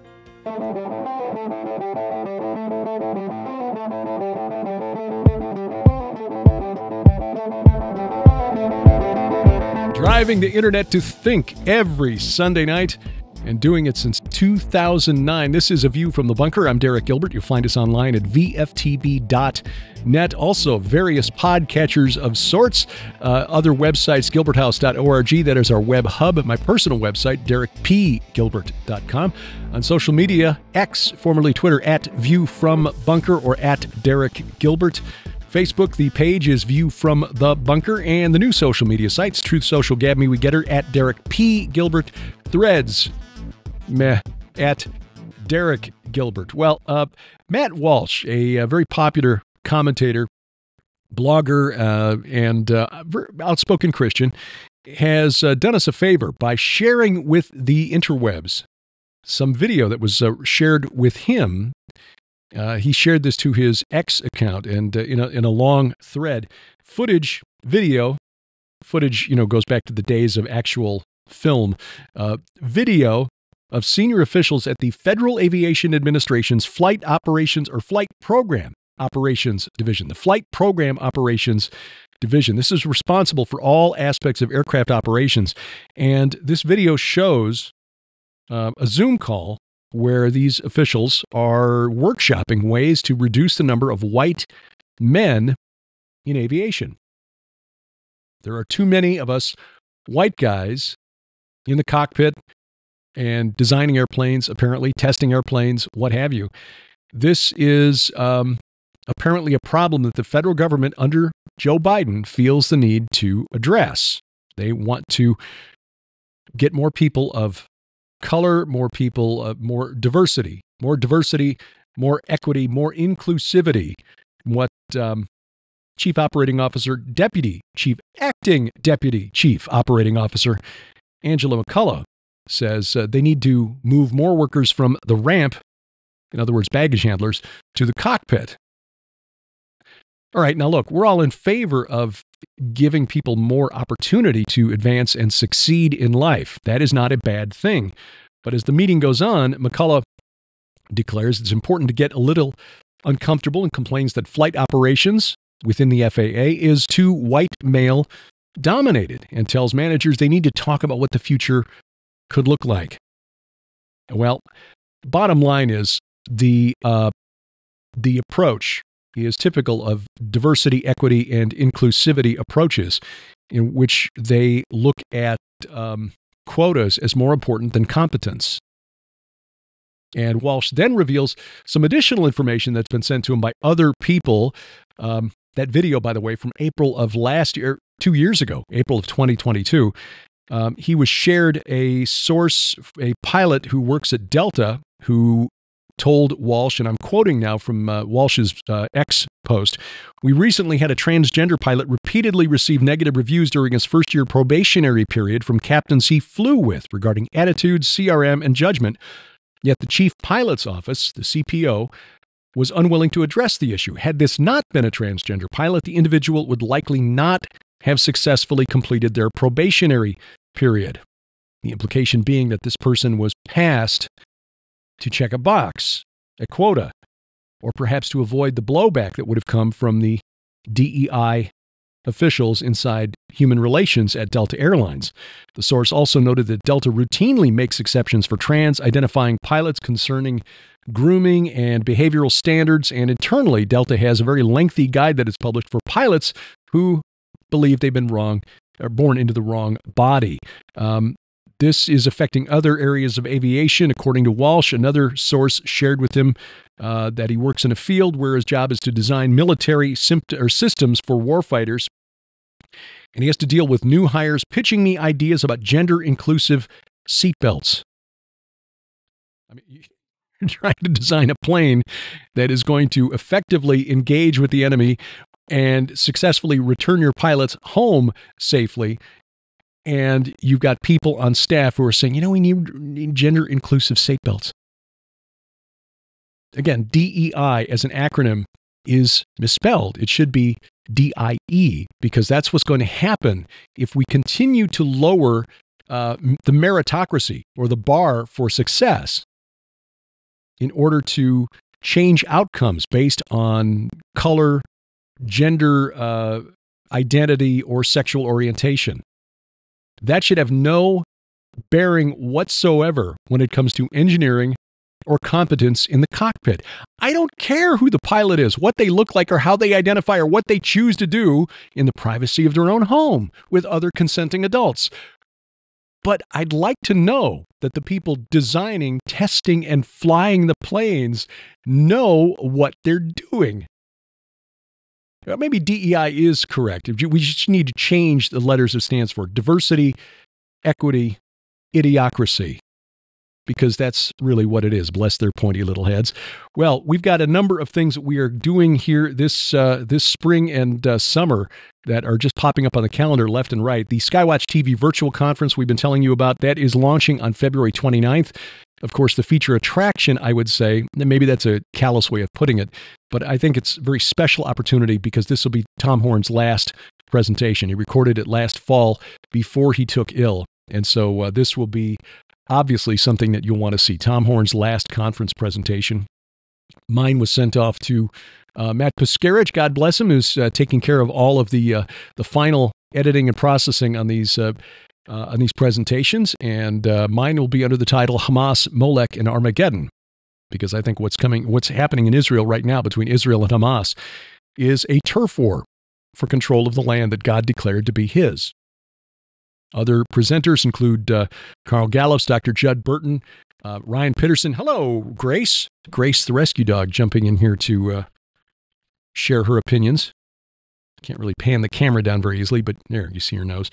Driving the internet to think every Sunday night, and doing it since 2009. This is A View from the Bunker. I'm Derek Gilbert. You'll find us online at VFTB.net. Also, various podcatchers of sorts. Other websites, gilberthouse.org. That is our web hub. My personal website, derekpgilbert.com. On social media, X, formerly Twitter, at View from Bunker or at Derek Gilbert. Facebook, the page is View from the Bunker, and the new social media sites, Truth Social, Gab Me, We Get Her, at Derek P. Gilbert, Threads, at Derek Gilbert. Well, Matt Walsh, a very popular commentator, blogger, and outspoken Christian, has done us a favor by sharing with the interwebs some video that was shared with him. He shared this to his X account, and in a long thread, video footage, goes back to the days of actual film, video of senior officials at the Federal Aviation Administration's Flight Operations or Flight Program Operations Division, the Flight Program Operations Division. This is responsible for all aspects of aircraft operations. And this video shows a Zoom call where these officials are workshopping ways to reduce the number of white men in aviation. There are too many of us white guys in the cockpit and designing airplanes, apparently testing airplanes, what have you. This is apparently a problem that the federal government under Joe Biden feels the need to address. They want to get more people of color, more people, more diversity, more equity, more inclusivity. What Chief Operating Officer, Acting Deputy Chief Operating Officer Angela McCullough says they need to move more workers from the ramp, in other words, baggage handlers, to the cockpit. All right, now look, we're all in favor of giving people more opportunity to advance and succeed in life. That is not a bad thing. But as the meeting goes on, McCullough declares it's important to get a little uncomfortable and complains that flight operations within the FAA is too white male dominated, and tells managers they need to talk about what the future could look like. Well, bottom line is the approach is typical of diversity, equity, and inclusivity approaches, in which they look at quotas as more important than competence. And Walsh then reveals some additional information that's been sent to him by other people. That video, by the way, from April of last year, 2 years ago, April of 2022, he was shared a source, a pilot who works at Delta, who told Walsh, and I'm quoting now from Walsh's X post, "We recently had a transgender pilot repeatedly receive negative reviews during his first-year probationary period from captains he flew with regarding attitude, CRM, and judgment. Yet the chief pilot's office, the CPO, was unwilling to address the issue. Had this not been a transgender pilot, the individual would likely not have successfully completed their probationary period." The implication being that this person was passed to check a box, a quota, or perhaps to avoid the blowback that would have come from the DEI officials inside human relations at Delta Airlines. The source also noted that Delta routinely makes exceptions for trans identifying pilots concerning grooming and behavioral standards, and internally, Delta has a very lengthy guide that is published for pilots who believe they've been wrong or born into the wrong body. This is affecting other areas of aviation, according to Walsh. Another source shared with him that he works in a field where his job is to design military systems for warfighters. And he has to deal with new hires pitching me ideas about gender-inclusive seatbelts. I mean, you're trying to design a plane that is going to effectively engage with the enemy and successfully return your pilots home safely. And you've got people on staff who are saying, we need gender-inclusive seatbelts. Again, DEI as an acronym is misspelled. It should be DIE, because that's what's going to happen if we continue to lower the meritocracy or the bar for success in order to change outcomes based on color, gender identity, or sexual orientation. That should have no bearing whatsoever when it comes to engineering or competence in the cockpit. I don't care who the pilot is, what they look like, or how they identify, or what they choose to do in the privacy of their own home with other consenting adults. But I'd like to know that the people designing, testing, and flying the planes know what they're doing. Maybe DEI is correct. We just need to change the letters it stands for: diversity, equity, idiocracy. because that's really what it is. Bless their pointy little heads. Well, we've got a number of things that we are doing here this spring and summer that are just popping up on the calendar left and right. The Skywatch TV virtual conference we've been telling you about, that is launching on February 29th. Of course, the feature attraction, I would say, and maybe that's a callous way of putting it, but I think it's a very special opportunity because this will be Tom Horn's last presentation. He recorded it last fall before he took ill. And so this will be obviously something that you'll want to see. Tom Horn's last conference presentation. Mine was sent off to Matt Piscarich, God bless him, who's taking care of all of the final editing and processing on these presentations, and mine will be under the title Hamas, Molech, and Armageddon, because I think what's happening in Israel right now between Israel and Hamas is a turf war for control of the land that God declared to be his. Other presenters include Carl Gallups, Dr. Judd Burton, Ryan Pitterson. Hello, Grace. Grace, the rescue dog, jumping in here to share her opinions. Can't really pan the camera down very easily, but there, you see her nose.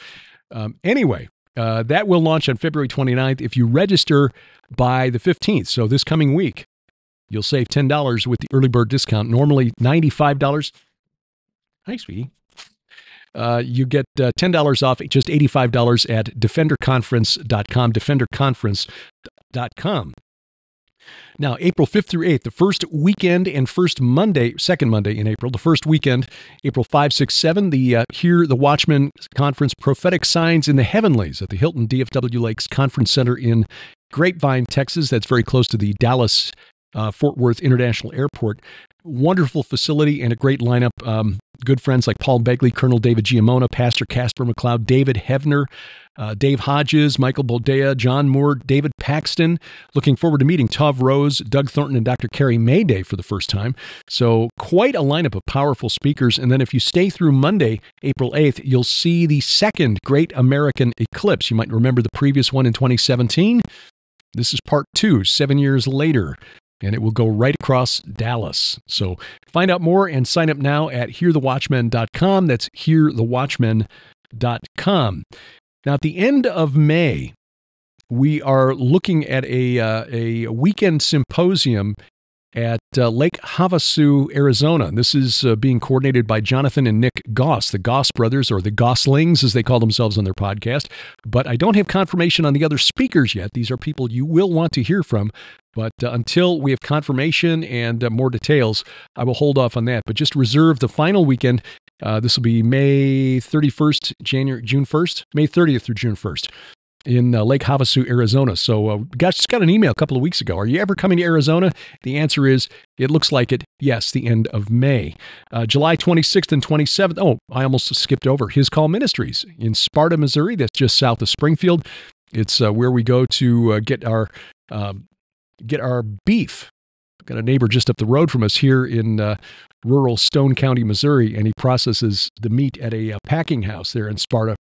Anyway, that will launch on February 29th. If you register by the 15th, so this coming week, you'll save $10 with the early bird discount, normally $95. Hi, sweetie. You get $10 off, just $85 at defenderconference.com, defenderconference.com. Now, April 5th through 8th, the first weekend and second Monday in April, the first weekend, April 5, 6, 7, the Hear the Watchman Conference, Prophetic Signs in the Heavenlies at the Hilton DFW Lakes Conference Center in Grapevine, Texas. That's very close to the Dallas Fort Worth International Airport. Wonderful facility and a great lineup. Good friends like Paul Begley, Colonel David Giamona, Pastor Casper McLeod, David Hevner, Dave Hodges, Michael Bodea, John Moore, David Paxton. Looking forward to meeting Tov Rose, Doug Thornton, and Dr. Carrie Mayday for the first time. So quite a lineup of powerful speakers. And then if you stay through Monday, April 8th, you'll see the second Great American Eclipse. You might remember the previous one in 2017. This is part 2, 7 years later. And it will go right across Dallas. So find out more and sign up now at hearthewatchmen.com. That's hearthewatchmen.com. Now, at the end of May, we are looking at a weekend symposium at Lake Havasu, Arizona. This is being coordinated by Jonathan and Nick Goss, the Goss brothers, or the Goslings, as they call themselves on their podcast. But I don't have confirmation on the other speakers yet. These are people you will want to hear from. But until we have confirmation and more details, I will hold off on that. But just reserve the final weekend. This will be May 31st, June 1st, May 30th through June 1st. In Lake Havasu, Arizona. So just got an email a couple of weeks ago. Are you ever coming to Arizona? The answer is, it looks like it. Yes, the end of May. July 26th and 27th. Oh, I almost skipped over. His Call Ministries in Sparta, Missouri. That's just south of Springfield. It's where we go to get our beef. Got a neighbor just up the road from us here in rural Stone County, Missouri, and he processes the meat at a packing house there in Sparta.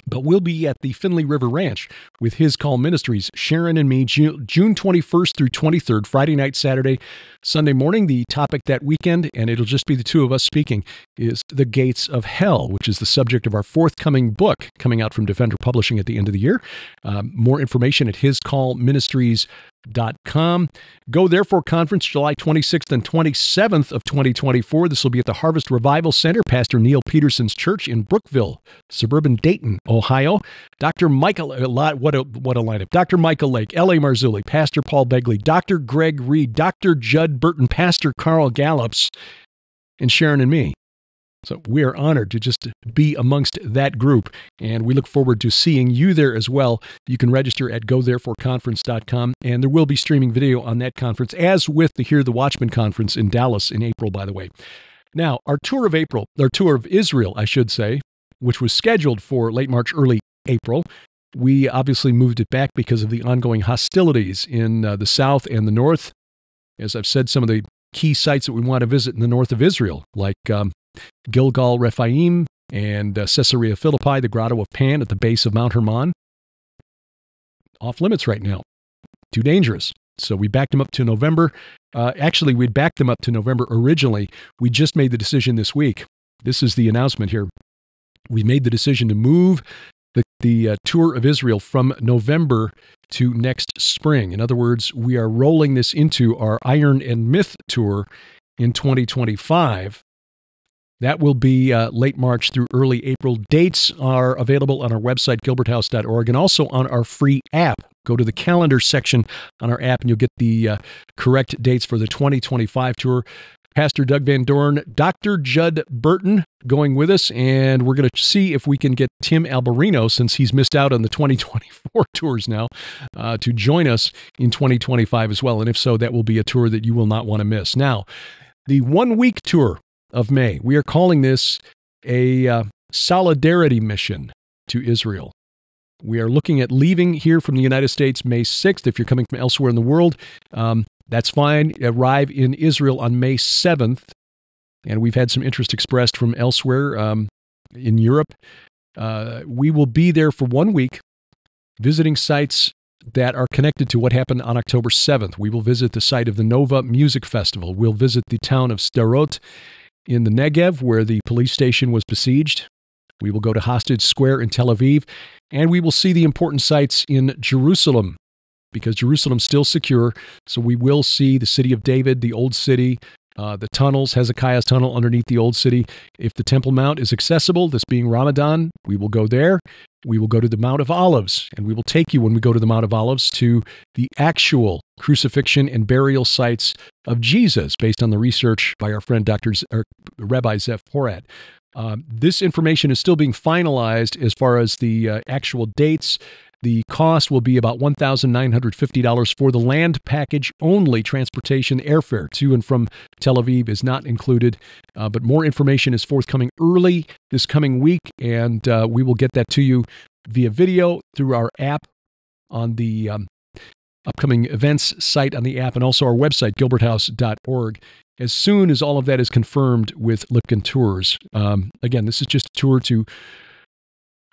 But we'll be at the Finley River Ranch with His Call Ministries, Sharon and me, June 21st through 23rd, Friday night, Saturday, Sunday morning. The topic that weekend, and it'll just be the two of us speaking, is The Gates of Hell, which is the subject of our forthcoming book coming out from Defender Publishing at the end of the year. More information at hiscallministries.com. Go Therefore Conference, July 26th and 27th of 2024. This will be at the Harvest Revival Center, Pastor Neil Peterson's church in Brookville, suburban Dayton, Ohio. Dr. Michael, what a lineup. Dr. Michael Lake, L.A. Marzulli, Pastor Paul Begley, Dr. Greg Reed, Dr. Judd Burton, Pastor Carl Gallups, and Sharon and me. So we are honored to just be amongst that group, and we look forward to seeing you there as well. You can register at gothereforeconference.com, and there will be streaming video on that conference, as with the Hear the Watchman conference in Dallas in April, by the way. Now, our tour of Israel, I should say, which was scheduled for late March, early April, we obviously moved it back because of the ongoing hostilities in the south and the north. As I've said, some of the key sites that we want to visit in the north of Israel, like Gilgal Rephaim and Caesarea Philippi, the Grotto of Pan at the base of Mount Hermon. Off limits right now. Too dangerous. So we backed them up to November. Actually, we'd backed them up to November originally. We just made the decision this week. This is the announcement here. We made the decision to move the tour of Israel from November to next spring. In other words, we are rolling this into our Iron and Myth tour in 2025. That will be late March through early April. Dates are available on our website, gilberthouse.org, and also on our free app. Go to the calendar section on our app, and you'll get the correct dates for the 2025 tour. Pastor Doug Van Dorn, Dr. Judd Burton going with us, and we're going to see if we can get Tim Alberino, since he's missed out on the 2024 tours now, to join us in 2025 as well. And if so, that will be a tour that you will not want to miss. Now, the 1-week tour of May, we are calling this a solidarity mission to Israel. We are looking at leaving here from the United States May 6th. If you're coming from elsewhere in the world, that's fine. Arrive in Israel on May 7th. And we've had some interest expressed from elsewhere in Europe. We will be there for 1 week, visiting sites that are connected to what happened on October 7th. We will visit the site of the Nova Music Festival. We'll visit the town of Sderot in the Negev, where the police station was besieged. We will go to Hostage Square in Tel Aviv, and we will see the important sites in Jerusalem, because Jerusalem's still secure. So we will see the city of David, the old city, the tunnels, Hezekiah's tunnel underneath the old city. If the Temple Mount is accessible, this being Ramadan, we will go there. We will go to the Mount of Olives, and we will take you, when we go to the Mount of Olives, to the actual crucifixion and burial sites of Jesus, based on the research by our friend Rabbi Zeph Porat. This information is still being finalized as far as the actual dates. The cost will be about $1,950 for the land package only. Transportation, airfare to and from Tel Aviv is not included, but more information is forthcoming early this coming week, and we will get that to you via video through our app on the upcoming events site on the app, and also our website, gilberthouse.org, as soon as all of that is confirmed with Lipkin Tours. Again, this is just a tour to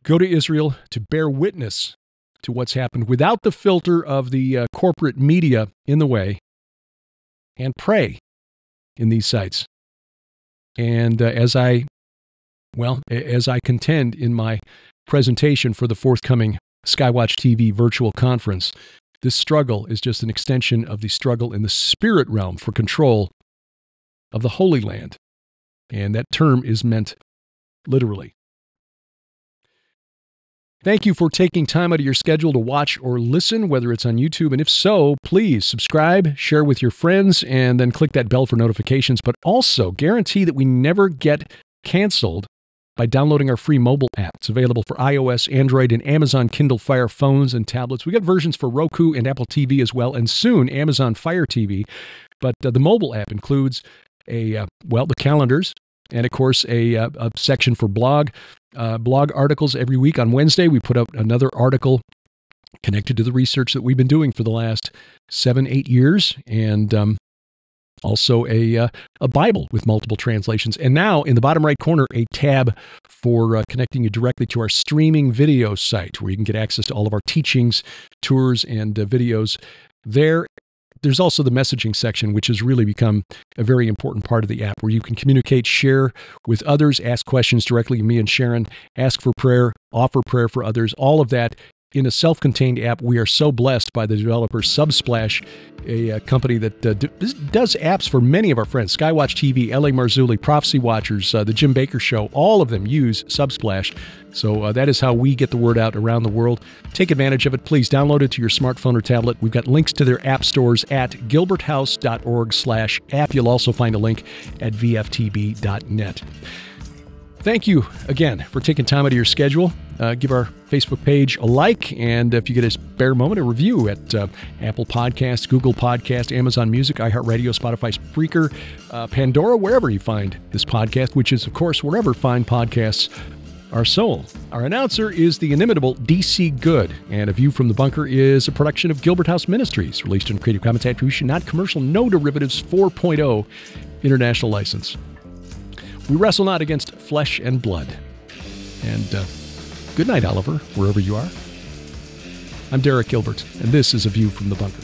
go to Israel, to bear witness to what's happened without the filter of the corporate media in the way, and pray in these sites. And as I contend in my presentation for the forthcoming Skywatch TV virtual conference, this struggle is just an extension of the struggle in the spirit realm for control of the Holy Land. And that term is meant literally. Thank you for taking time out of your schedule to watch or listen, whether it's on YouTube. And if so, please subscribe, share with your friends, and then click that bell for notifications. But also guarantee that we never get canceled by downloading our free mobile app. It's available for iOS, Android, and Amazon Kindle Fire phones and tablets. We got versions for Roku and Apple TV as well, and soon Amazon Fire TV. But the mobile app includes the calendars, and of course a section for blog articles. Every week on Wednesday, we put up another article connected to the research that we've been doing for the last 7-8 years, and also a Bible with multiple translations. And now in the bottom right corner, a tab for connecting you directly to our streaming video site, where you can get access to all of our teachings, tours, and videos there. There's also the messaging section, which has really become a very important part of the app, where you can communicate, share with others, ask questions directly to me and Sharon, ask for prayer, offer prayer for others, all of that in a self-contained app. We are so blessed by the developer Subsplash, a company that does apps for many of our friends. Skywatch TV, L.A. Marzulli, Prophecy Watchers, The Jim Baker Show, all of them use Subsplash. So that is how we get the word out around the world. Take advantage of it. Please download it to your smartphone or tablet. We've got links to their app stores at gilberthouse.org/app. You'll also find a link at VFTB.net. Thank you again for taking time out of your schedule. Give our Facebook page a like, and if you get a spare moment, a review at Apple Podcasts, Google Podcasts, Amazon Music, iHeartRadio, Spotify, Spreaker, Pandora, wherever you find this podcast, which is, of course, wherever fine podcasts are sold. Our announcer is the inimitable DC Good, and A View from the Bunker is a production of Gilbert House Ministries, released under Creative Commons Attribution, not commercial, no derivatives, 4.0 international license. We wrestle not against flesh and blood. And good night, Oliver, wherever you are. I'm Derek Gilbert, and this is A View from the Bunker.